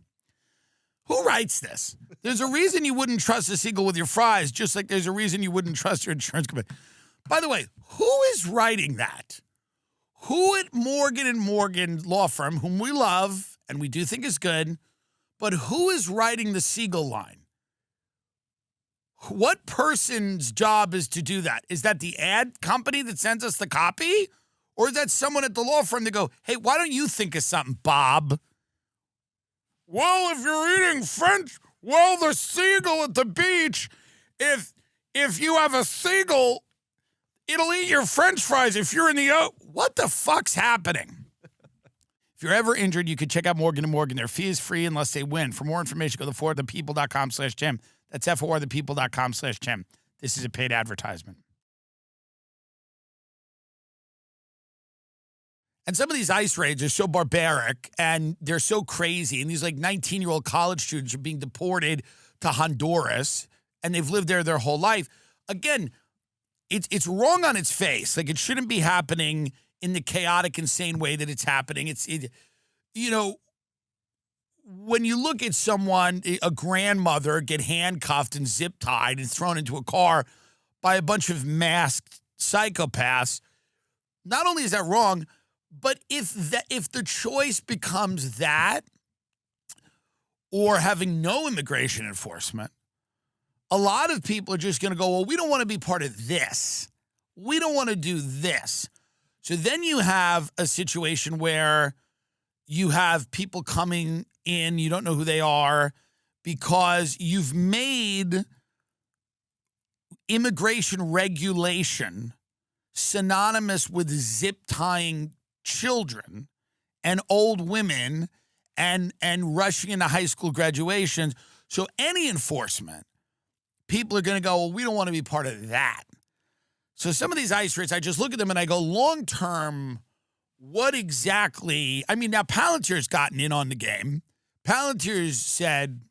Who writes this? There's a reason you wouldn't trust a seagull with your fries, just like there's a reason you wouldn't trust your insurance company. By the way, who is writing that? Who at Morgan & Morgan law firm, whom we love and we do think is good, but who is writing the seagull line? What person's job is to do that? Is that the ad company that sends us the copy? Or is that someone at the law firm that go, hey, why don't you think of something, Bob? Well, if you're eating French, well, the seagull at the beach, if you have a seagull, it'll eat your French fries if you're in the what the fuck's happening? If you're ever injured, you can check out Morgan & Morgan. Their fee is free unless they win. For more information, go to forthepeople.com/Jim. That's forthepeople.com/Jim. This is a paid advertisement. And some of these ICE raids are so barbaric and they're so crazy. And these like 19-year-old college students are being deported to Honduras and they've lived there their whole life. Again, it's wrong on its face. Like it shouldn't be happening in the chaotic, insane way that it's happening. When you look at someone, a grandmother, get handcuffed and zip-tied and thrown into a car by a bunch of masked psychopaths, not only is that wrong, but if the choice becomes that or having no immigration enforcement, a lot of people are just going to go, well, we don't want to be part of this. We don't want to do this. So then you have a situation where you have people coming in, you don't know who they are, because you've made immigration regulation synonymous with zip-tying children and old women and rushing into high school graduations. So any enforcement, people are going to go, well, we don't want to be part of that. So some of these ICE rates, I just look at them and I go, long-term, what exactly? I mean, now Palantir's gotten in on the game. Palantir's said,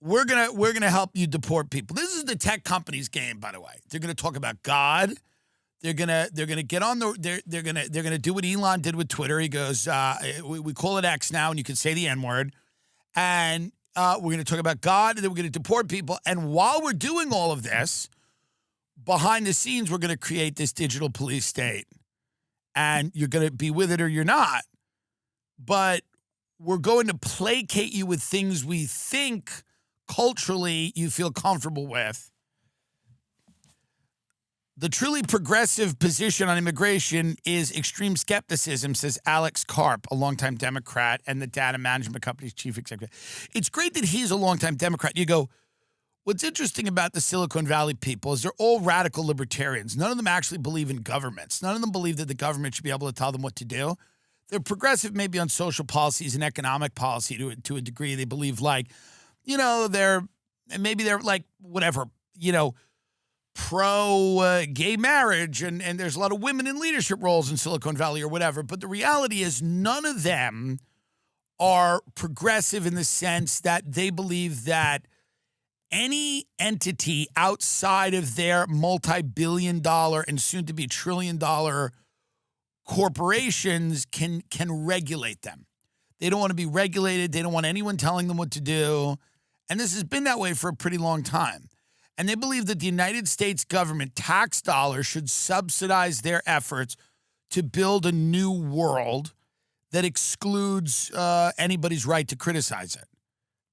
we're gonna help you deport people. This is the tech company's game, by the way. They're gonna talk about God. They're gonna get on the. They're gonna do what Elon did with Twitter. He goes, we call it X now, and you can say the N-word. And we're gonna talk about God, and then we're gonna deport people. And while we're doing all of this, behind the scenes, we're going to create this digital police state. And you're going to be with it or you're not. But we're going to placate you with things we think culturally you feel comfortable with. The truly progressive position on immigration is extreme skepticism, says Alex Karp, a longtime Democrat and the data management company's chief executive. It's great that he's a longtime Democrat. You go, what's interesting about the Silicon Valley people is they're all radical libertarians. None of them actually believe in governments. None of them believe that the government should be able to tell them what to do. They're progressive maybe on social policies and economic policy to a degree. They believe they're like whatever, pro-gay marriage, and there's a lot of women in leadership roles in Silicon Valley or whatever. But the reality is none of them are progressive in the sense that they believe that any entity outside of their multi-billion-dollar and soon-to-be trillion-dollar corporations can regulate them. They don't want to be regulated. They don't want anyone telling them what to do. And this has been that way for a pretty long time. And they believe that the United States government tax dollars should subsidize their efforts to build a new world that excludes anybody's right to criticize it.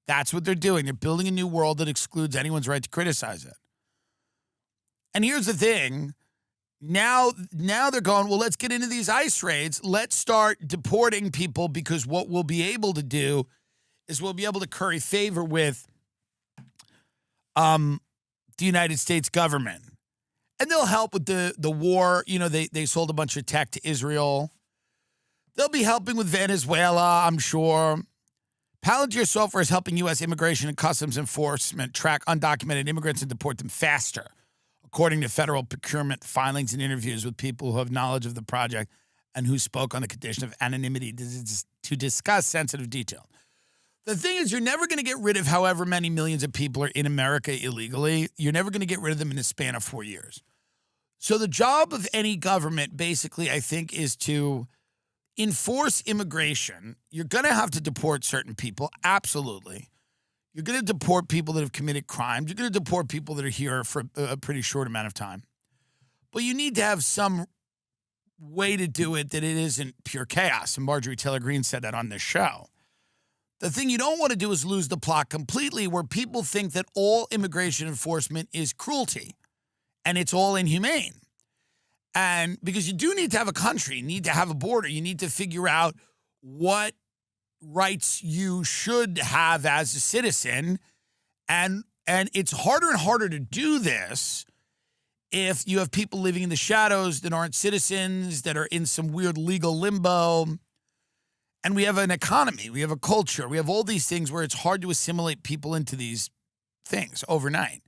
That's what they're doing. They're building a new world that excludes anyone's right to criticize it. And here's the thing. Now they're going, well, let's get into these ICE raids. Let's start deporting people because what we'll be able to do is we'll be able to curry favor with the United States government. And they'll help with the war. They sold a bunch of tech to Israel. They'll be helping with Venezuela, I'm sure. Palantir Software is helping U.S. Immigration and Customs Enforcement track undocumented immigrants and deport them faster, according to federal procurement filings and interviews with people who have knowledge of the project and who spoke on the condition of anonymity to discuss sensitive detail. The thing is, you're never going to get rid of however many millions of people are in America illegally. You're never going to get rid of them in a span of 4 years. So the job of any government, basically, I think, is to enforce immigration. You're going to have to deport certain people, absolutely. You're going to deport people that have committed crimes. You're going to deport people that are here for a pretty short amount of time. But you need to have some way to do it that it isn't pure chaos. And Marjorie Taylor Greene said that on this show. The thing you don't want to do is lose the plot completely where people think that all immigration enforcement is cruelty and it's all inhumane. And because you do need to have a country, you need to have a border, you need to figure out what rights you should have as a citizen. And it's harder and harder to do this if you have people living in the shadows that aren't citizens, that are in some weird legal limbo. And we have an economy, we have a culture, we have all these things where it's hard to assimilate people into these things overnight.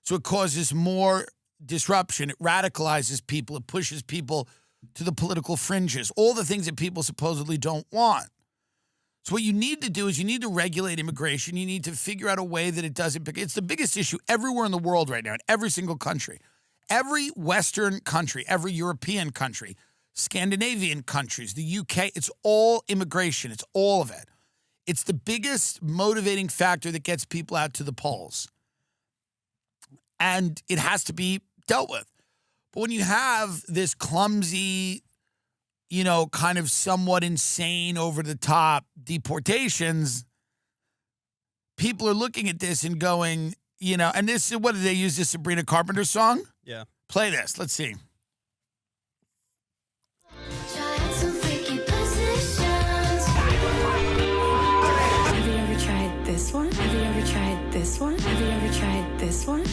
So it causes more disruption, it radicalizes people, it pushes people to the political fringes, all the things that people supposedly don't want. So what you need to do is you need to regulate immigration. You need to figure out a way that it doesn't. It's the biggest issue everywhere in the world right now, in every single country. Every Western country, every European country, Scandinavian countries, the UK, it's all immigration. It's all of it. It's the biggest motivating factor that gets people out to the polls. And it has to be dealt with. But when you have this clumsy, kind of somewhat insane, over-the-top deportations, people are looking at this and going, and this, what did they use, this Sabrina Carpenter song? Yeah. Play this. Let's see. This one? Have you ever tried this one? Have you ever tried this one?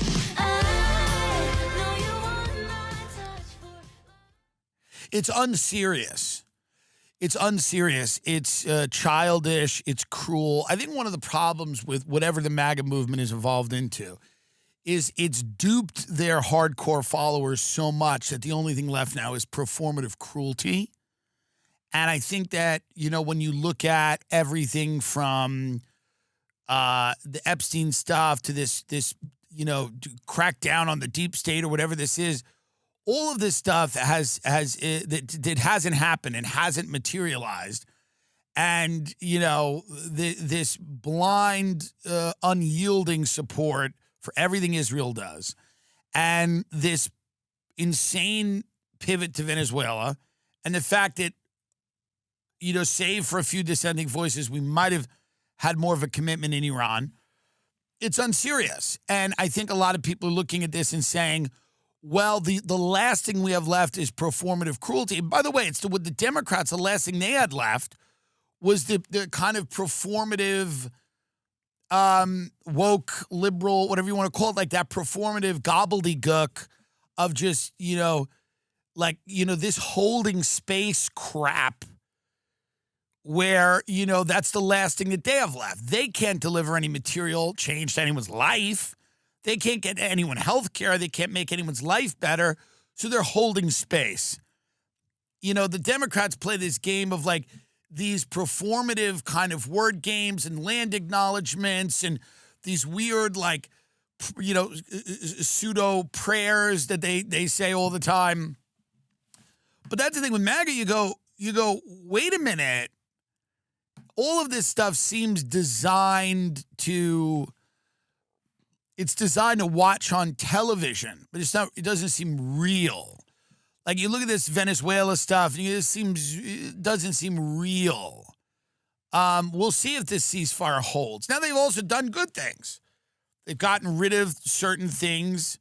It's unserious. It's unserious. It's childish. It's cruel. I think one of the problems with whatever the MAGA movement has evolved into is it's duped their hardcore followers so much that the only thing left now is performative cruelty. And I think that, when you look at everything from the Epstein stuff to this crack down on the deep state or whatever this is, all of this stuff that hasn't happened and hasn't materialized. And, this blind, unyielding support for everything Israel does. and this insane pivot to Venezuela, and the fact that, save for a few dissenting voices, we might have had more of a commitment in Iran. It's unserious. And I think a lot of people are looking at this and saying, well, the last thing we have left is performative cruelty. And by the way, with the Democrats, the last thing they had left was the kind of performative, woke, liberal, whatever you want to call it, like that performative gobbledygook of just, this holding space crap where, that's the last thing that they have left. They can't deliver any material change to anyone's life. They can't get anyone health care. They can't make anyone's life better. So they're holding space. The Democrats play this game of like these performative kind of word games and land acknowledgments and these weird pseudo prayers that they say all the time. But that's the thing with MAGA. You go, wait a minute. All of this stuff seems designed to watch on television, but it doesn't seem real. Like you look at this Venezuela stuff, and it doesn't seem real. We'll see if this ceasefire holds. Now, they've also done good things. They've gotten rid of certain things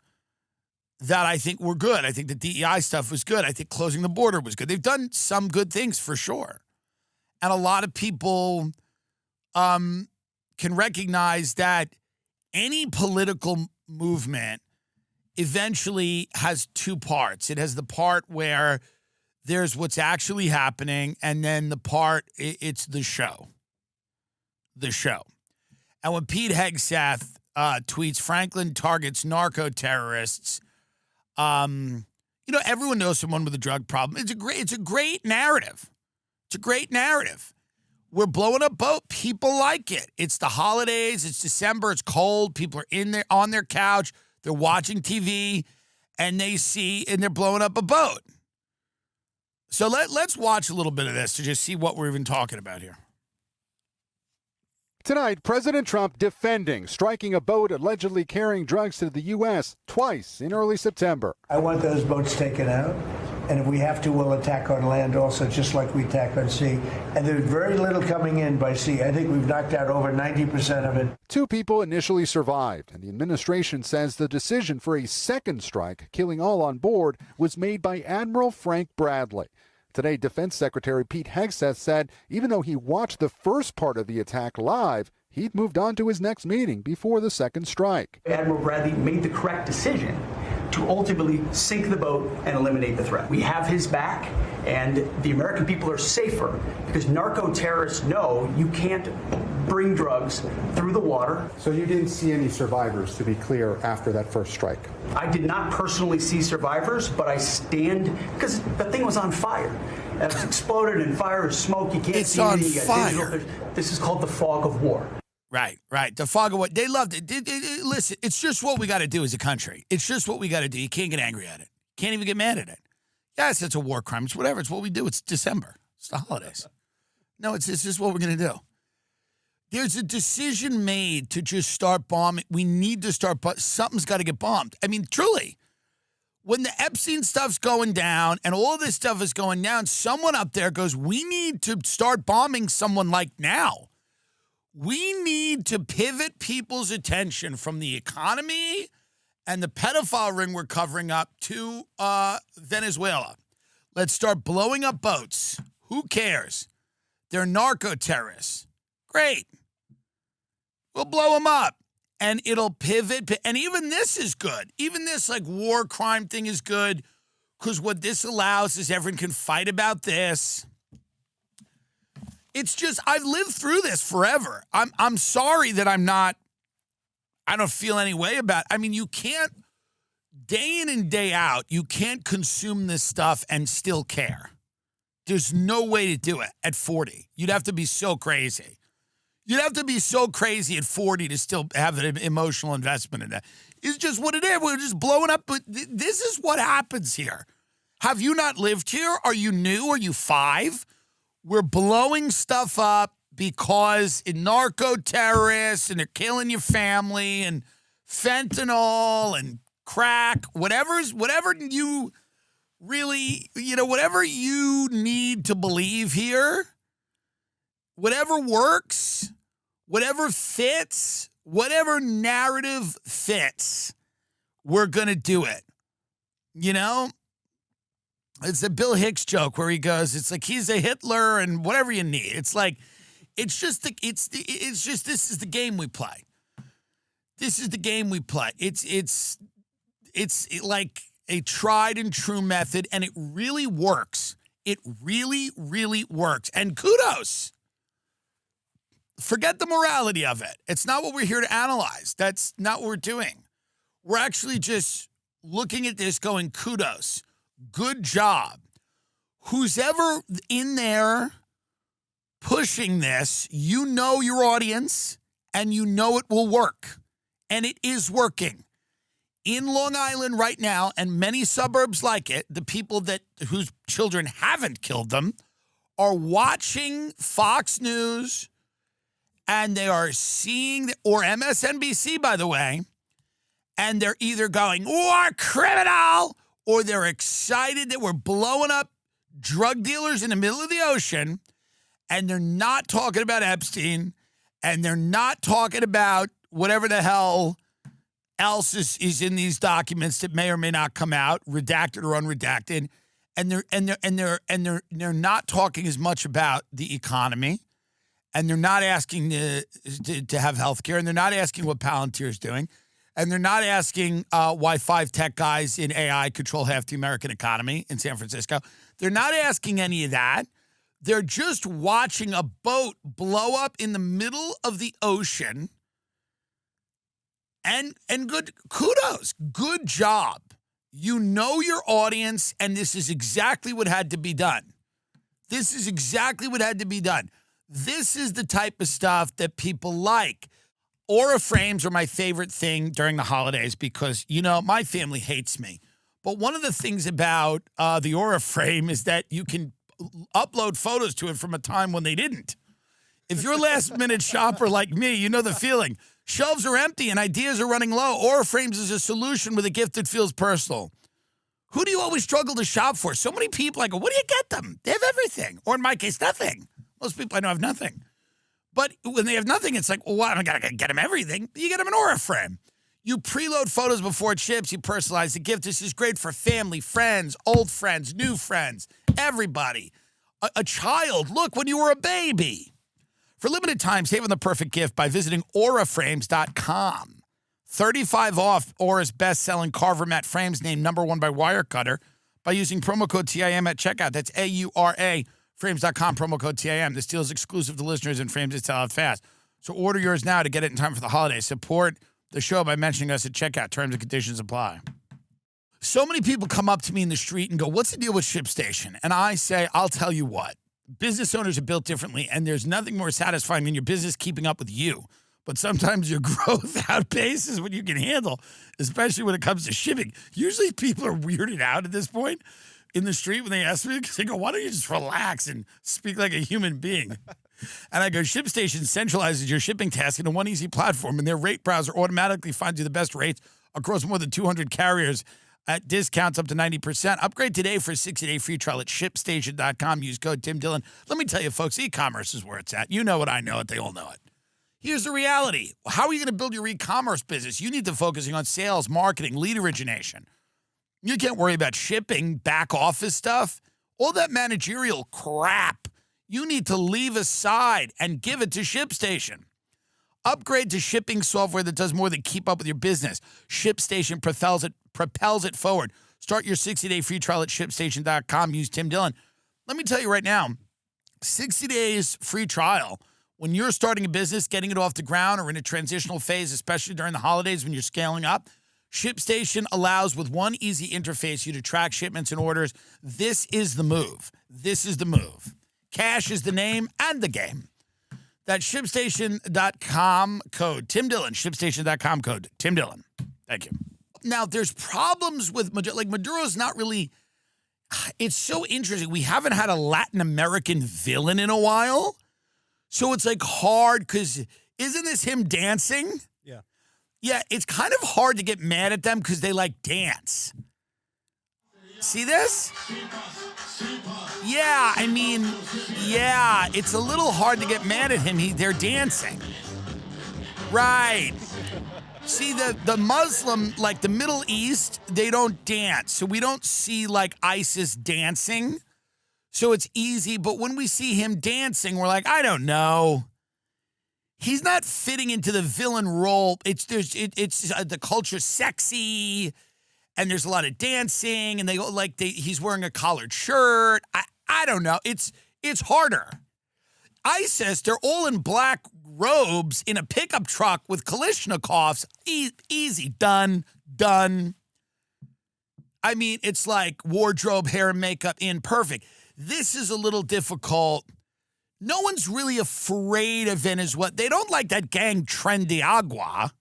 that I think were good. I think the DEI stuff was good. I think closing the border was good. They've done some good things for sure. And a lot of people can recognize that any political movement eventually has two parts. It has the part where there's what's actually happening, and then the part, it's the show. The show. And when Pete Hegseth tweets, Franklin targets narco-terrorists, everyone knows someone with a drug problem. It's a great narrative. It's a great narrative. We're blowing up boat. People like it. It's the holidays. It's December. It's cold. People are in there on their couch. They're watching TV, and they're blowing up a boat. So let's watch a little bit of this to just see what we're even talking about here. Tonight, President Trump defending striking a boat allegedly carrying drugs to the U.S. twice in early September. I want those boats taken out. And if we have to, we'll attack on land also, just like we attack on sea. And there's very little coming in by sea. I think we've knocked out over 90% of it. 2 people initially survived, and the administration says the decision for a second strike, killing all on board, was made by Admiral Frank Bradley. Today, Defense Secretary Pete Hegseth said even though he watched the first part of the attack live, he'd moved on to his next meeting before the second strike. Admiral Bradley made the correct decision to ultimately sink the boat and eliminate the threat. We have his back, and the American people are safer because narco-terrorists know you can't bring drugs through the water. So you didn't see any survivors, to be clear, after that first strike? I did not personally see survivors, but I stand, because the thing was on fire. It was exploded and fire and smoke. You can't see on anything. fire. This is called the fog of war. Right. The fog of what they loved it. Listen, it's just what we got to do as a country. It's just what we got to do. You can't get angry at it. Can't even get mad at it. Yes, it's a war crime. It's whatever. It's what we do. It's December. It's the holidays. No, it's just what we're going to do. There's a decision made to just start bombing. We need to start, but something's got to get bombed. I mean, truly, when the Epstein stuff's going down and all this stuff is going down, someone up there goes, we need to start bombing someone like now. We need to pivot people's attention from the economy and the pedophile ring we're covering up to Venezuela. Let's start blowing up boats. Who cares? They're narco-terrorists. Great. We'll blow them up. And it'll pivot. And even this is good. Even this war crime thing is good because what this allows is everyone can fight about this. It's just, I've lived through this forever. I'm sorry that I don't feel any way about it. I mean, you can't, day in and day out, you can't consume this stuff and still care. There's no way to do it at 40. You'd have to be so crazy. You'd have to be so crazy at 40 to still have an emotional investment in that. It's just what it is. We're just blowing up. But this is what happens here. Have you not lived here? Are you new? Are you 5? We're blowing stuff up because narco-terrorists and they're killing your family and fentanyl and crack, whatever you really, whatever you need to believe here, whatever works, whatever fits, whatever narrative fits, we're going to do it. It's a Bill Hicks joke where he goes, it's like he's a Hitler and whatever you need. It's like, this is the game we play. This is the game we play. It's like a tried and true method, and it really works. It really, really works. And kudos. Forget the morality of it. It's not what we're here to analyze. That's not what we're doing. We're actually just looking at this going, kudos. Good job. Who's ever in there pushing this, you know your audience, and you know it will work. And it is working. In Long Island right now, and many suburbs like it, the people whose children haven't killed them are watching Fox News, and they are seeing, or MSNBC, by the way, and they're either going, war criminal, or they're excited that we're blowing up drug dealers in the middle of the ocean, and they're not talking about Epstein, and they're not talking about whatever the hell else is in these documents that may or may not come out, redacted or unredacted, and they're not talking as much about the economy, and they're not asking to have health care, and they're not asking what Palantir's doing. And they're not asking why 5 tech guys in AI control half the American economy in San Francisco. They're not asking any of that. They're just watching a boat blow up in the middle of the ocean. And good kudos. Good job. You know your audience, and this is exactly what had to be done. This is exactly what had to be done. This is the type of stuff that people like. Aura frames are my favorite thing during the holidays because, my family hates me. But one of the things about the Aura frame is that you can upload photos to it from a time when they didn't. If you're a last-minute shopper like me, you know the feeling. Shelves are empty and ideas are running low. Aura frames is a solution with a gift that feels personal. Who do you always struggle to shop for? So many people, I go, what do you get them? They have everything. Or in my case, nothing. Most people I know have nothing. But when they have nothing, it's like, well, I got to get them everything. You get them an Aura frame. You preload photos before it ships. You personalize the gift. This is great for family, friends, old friends, new friends, everybody. A child, look, when you were a baby. For limited time, save on the perfect gift by visiting auraframes.com. 35 off Aura's best-selling Carver matte frames, named #1 by Wirecutter, by using promo code TIM at checkout. That's AURA. Frames.com, promo code TIM. This deal is exclusive to listeners and frames that sell out fast. So order yours now to get it in time for the holidays. Support the show by mentioning us at checkout. Terms and conditions apply. So many people come up to me in the street and go, what's the deal with ShipStation? And I say, I'll tell you what. Business owners are built differently, and there's nothing more satisfying than your business keeping up with you. But sometimes your growth outpaces what you can handle, especially when it comes to shipping. Usually people are weirded out at this point in the street when they ask me, because they go, why don't you just relax and speak like a human being? And I go, ShipStation centralizes your shipping task into one easy platform, and their rate browser automatically finds you the best rates across more than 200 carriers at discounts up to 90%. Upgrade today for a 60-day free trial at ShipStation.com. Use code Tim Dillon. Let me tell you, folks, e-commerce is where it's at. You know it, I know it, they all know it. Here's the reality. How are you going to build your e-commerce business? You need to focus on sales, marketing, lead origination. You can't worry about shipping, back office stuff, all that managerial crap. You need to leave aside and give it to ShipStation. Upgrade to shipping software that does more than keep up with your business. ShipStation propels it forward. Start your 60-day free trial at ShipStation.com. Use Tim Dillon. Let me tell you right now, 60 days free trial. When you're starting a business, getting it off the ground, or in a transitional phase, especially during the holidays when you're scaling up, ShipStation allows, with one easy interface, you to track shipments and orders. This is the move. This is the move. Cash is the name and the game. That's ShipStation.com code Tim Dillon. ShipStation.com code Tim Dillon. Thank you. Now, there's problems with Maduro. Like, Maduro's not really... It's so interesting. We haven't had a Latin American villain in a while. So it's, like, hard because isn't this him dancing? Yeah. Yeah, it's kind of hard to get mad at them because they like dance. See this? Yeah, I mean, yeah, it's a little hard to get mad at him. They're dancing. Right. See, the Muslim, like the Middle East, they don't dance. So we don't see like ISIS dancing. So it's easy. But when we see him dancing, we're like, I don't know. He's not fitting into the villain role. The culture's sexy, and there's a lot of dancing, and he's wearing a collared shirt. I don't know. It's harder. ISIS, they're all in black robes in a pickup truck with Kalashnikovs. Easy, done. I mean, it's like wardrobe, hair, and makeup in, perfect. This is a little difficult. No one's really afraid of Venezuela. They don't like that gang Tren de Agua,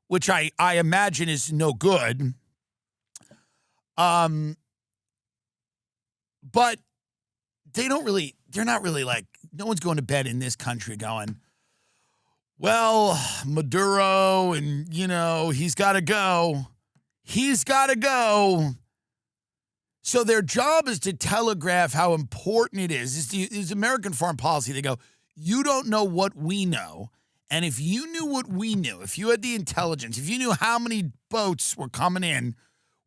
which I imagine is no good. But they're not really like, no one's going to bed in this country going, well, Maduro and, he's got to go. He's got to go. So their job is to telegraph how important it is. It's American foreign policy. They go, you don't know what we know. And if you knew what we knew, if you had the intelligence, if you knew how many boats were coming in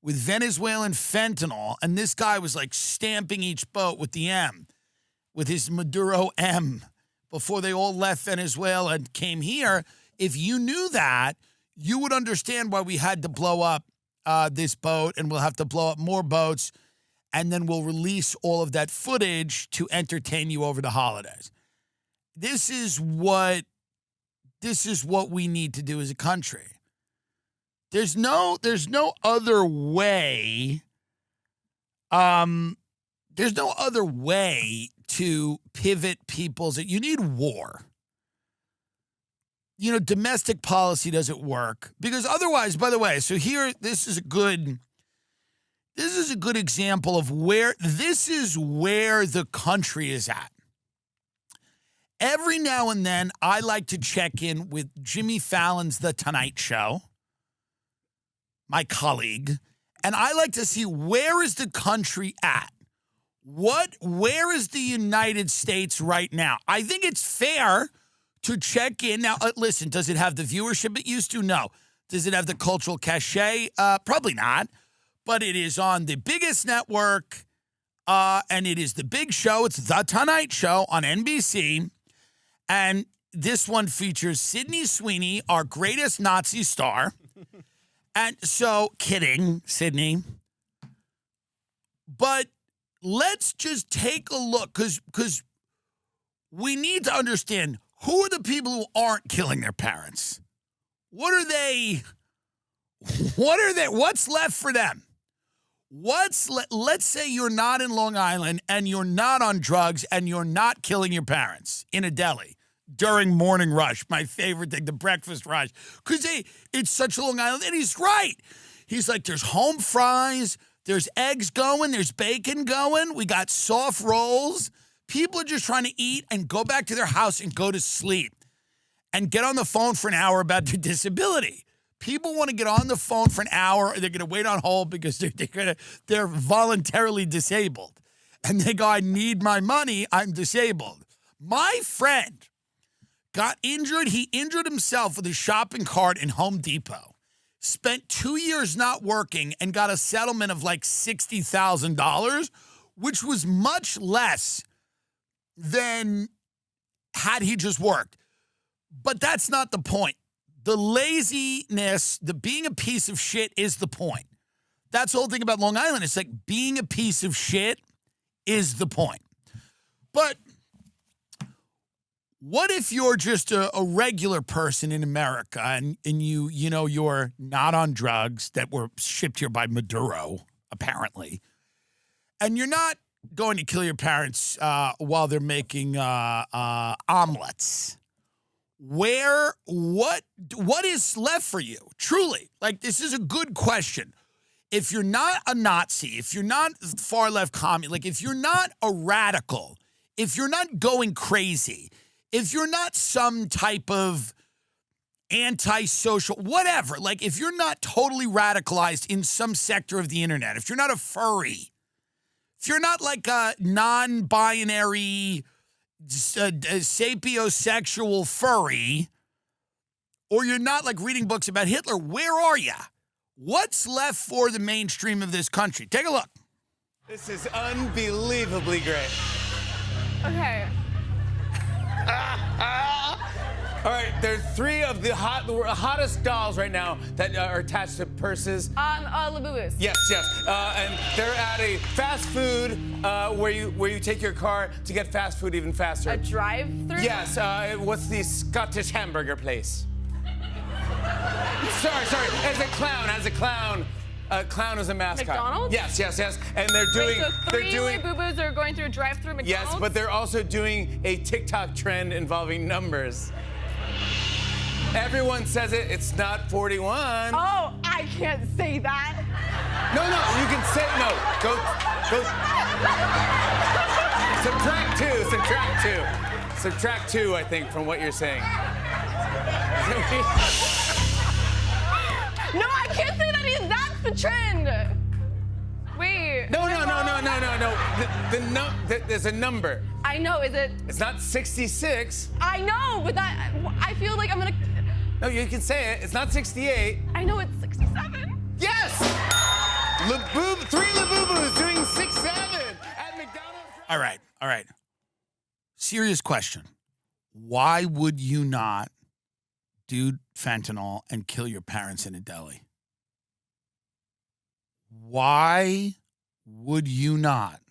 with Venezuelan fentanyl, and this guy was like stamping each boat with the M, with his Maduro M, before they all left Venezuela and came here, if you knew that, you would understand why we had to blow up this boat, and we'll have to blow up more boats, and then we'll release all of that footage to entertain you over the holidays. This is what we need to do as a country. There's no other way. There's no other way to pivot people's. You need war. Domestic policy doesn't work because otherwise, by the way, so here, this is a good example of where the country is at. Every now and then, I like to check in with Jimmy Fallon's The Tonight Show, my colleague, and I like to see where is the country at? Where is the United States right now? I think it's fair to check in. Now, listen, does it have the viewership it used to? No. Does it have the cultural cachet? Probably not. But it is on the biggest network, and it is the big show. It's The Tonight Show on NBC. And this one features Sydney Sweeney, our greatest Nazi star. And so, kidding, Sydney. But let's just take a look, because we need to understand who are the people who aren't killing their parents. What's left for them? Let's say you're not in Long Island and you're not on drugs and you're not killing your parents in a deli during morning rush, my favorite thing, the breakfast rush, because it's such a Long Island, and he's right. He's like, there's home fries, there's eggs going, there's bacon going, we got soft rolls. People are just trying to eat and go back to their house and go to sleep and get on the phone for an hour about their disability. People want to get on the phone for an hour, or they're going to wait on hold because they're voluntarily disabled. And they go, I need my money, I'm disabled. My friend got injured. He injured himself with a shopping cart in Home Depot. Spent 2 years not working and got a settlement of like $60,000, which was much less than had he just worked. But that's not the point. The laziness, the being a piece of shit is the point. That's the whole thing about Long Island. It's like being a piece of shit is the point. But what if you're just a regular person in America and you're not on drugs that were shipped here by Maduro, apparently, and you're not going to kill your parents while they're making omelets? What is left for you? Truly, like, this is a good question. If you're not a Nazi, if you're not far left commie, like if you're not a radical, if you're not going crazy, if you're not some type of antisocial, whatever. Like, if you're not totally radicalized in some sector of the internet, if you're not a furry, if you're not like a non-binary, sapiosexual furry, or you're not like reading books about Hitler, where are you? What's left for the mainstream of this country? Take a look. This is unbelievably great. Okay. All right, there's 3 of the hottest dolls right now that are attached to purses. Labubus. Yes, and they're at a fast food where you take your car to get fast food even faster. A drive-through? Yes. What's the Scottish hamburger place? sorry. As a clown. Clown is a mascot. McDonald's? Yes. And they're doing. Wait, so 3 they're doing. Labubus are going through a drive-through McDonald's? Yes, but they're also doing a TikTok trend involving numbers. Everyone says it. It's not 41. Oh, I can't say that. No, you can say no. Go. Subtract 2, I think, from what you're saying. No, I can't say that. That's the trend. Wait. No. There's a number. I know. Is it? It's not 66. I know, but I feel like I'm gonna. No, you can say it. It's not 68. I know it's 67. Yes! 3 Labubus doing 6-7 at McDonald's. All right. Serious question. Why would you not do fentanyl and kill your parents in a deli? Why would you not?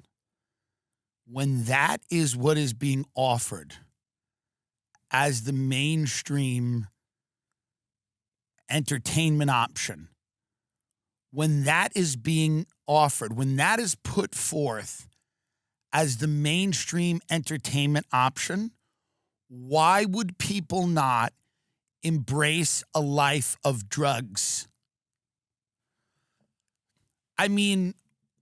When that is what is being offered as the mainstream entertainment option, when that is being offered, when that is put forth as the mainstream entertainment option, why would people not embrace a life of drugs? I mean,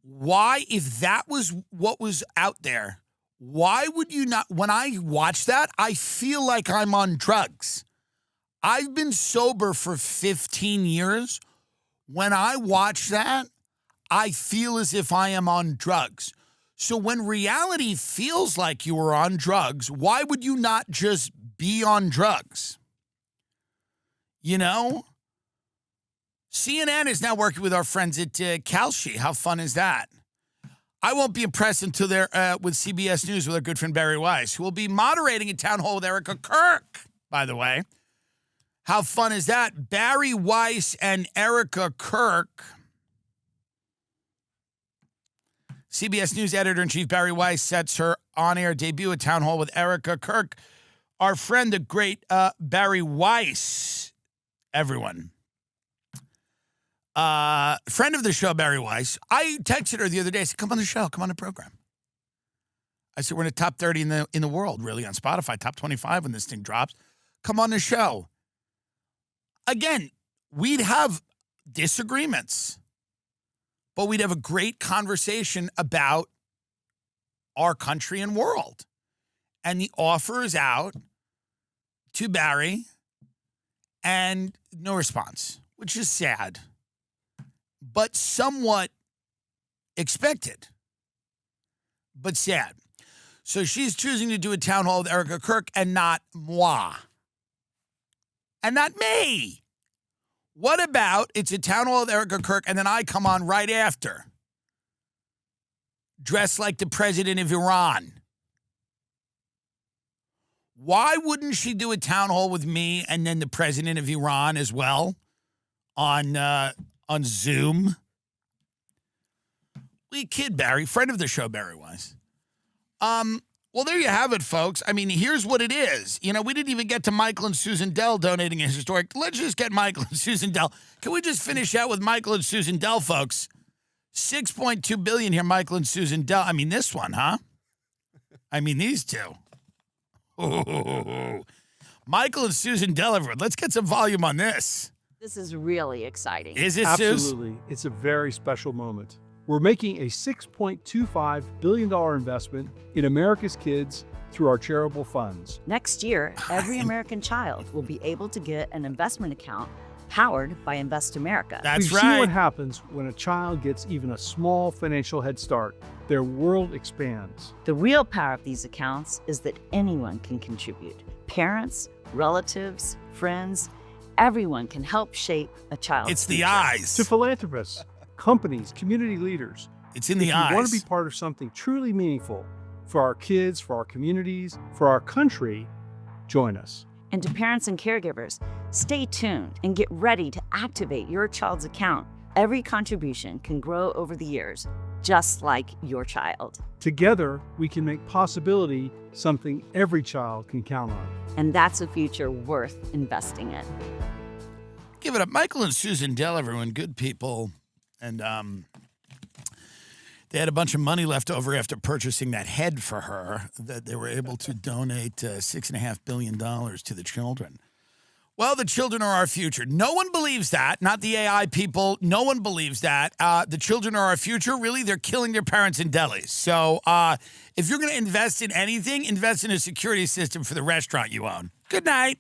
why, if that was what was out there, why would you not? When I watch that, I feel like I'm on drugs. I've been sober for 15 years. When I watch that, I feel as if I am on drugs. So when reality feels like you are on drugs, why would you not just be on drugs? You know? CNN is now working with our friends at Kalshi. How fun is that? I won't be impressed until they're with CBS News with our good friend Barry Weiss, who will be moderating a town hall with Erica Kirk, by the way. How fun is that? Barry Weiss and Erica Kirk. CBS News editor-in-chief Barry Weiss sets her on-air debut at Town Hall with Erica Kirk. Our friend, the great Barry Weiss, everyone. Friend of the show, Barry Weiss. I texted her the other day. I said, come on the show. Come on the program. I said, we're in the top 30 in the world, really, on Spotify, top 25 when this thing drops. Come on the show. Again, we'd have disagreements, but we'd have a great conversation about our country and world. And the offer is out to Barry, and no response, which is sad, but somewhat expected, but sad. So she's choosing to do a town hall with Erica Kirk and not moi. And not me. What about it's a town hall with Erica Kirk and then I come on right after, dressed like the president of Iran? Why wouldn't she do a town hall with me and then the president of Iran as well on Zoom? We kid Barry, friend of the show, Barry Weiss. Well, there you have it, folks. I mean, here's what it is. You know, we didn't even get to Michael and Susan Dell donating a historic. Let's just get Michael and Susan Dell. Can we just finish out with Michael and Susan Dell, folks? $6.2 billion here, Michael and Susan Dell. I mean, this one, huh? I mean, these two. Ooh. Michael and Susan Dell, everyone. Let's get some volume on this. This is really exciting. Is it, Absolutely. It's a very special moment. We're making a $6.25 billion investment in America's kids through our charitable funds. Next year, every American child will be able to get an investment account powered by Invest America. That's We've seen what right. happens when a child gets even a small financial head start. Their world expands. The real power of these accounts is that anyone can contribute. Parents, relatives, friends, everyone can help shape a child's It's the future. eyes. To philanthropists, companies, community leaders. It's in the If eyes. you want to be part of something truly meaningful for our kids, for our communities, for our country, join us. And to parents and caregivers, stay tuned and get ready to activate your child's account. Every contribution can grow over the years, just like your child. Together, we can make possibility something every child can count on. And that's a future worth investing in. Give it up. Michael and Susan Dell, everyone, good people. And they had a bunch of money left over after purchasing that head for her that they were able to donate $6.5 billion to the children. Well, the children are our future. No one believes that, not the AI people. No one believes that. The children are our future. Really, they're killing their parents in delis. So if you're going to invest in anything, invest in a security system for the restaurant you own. Good night.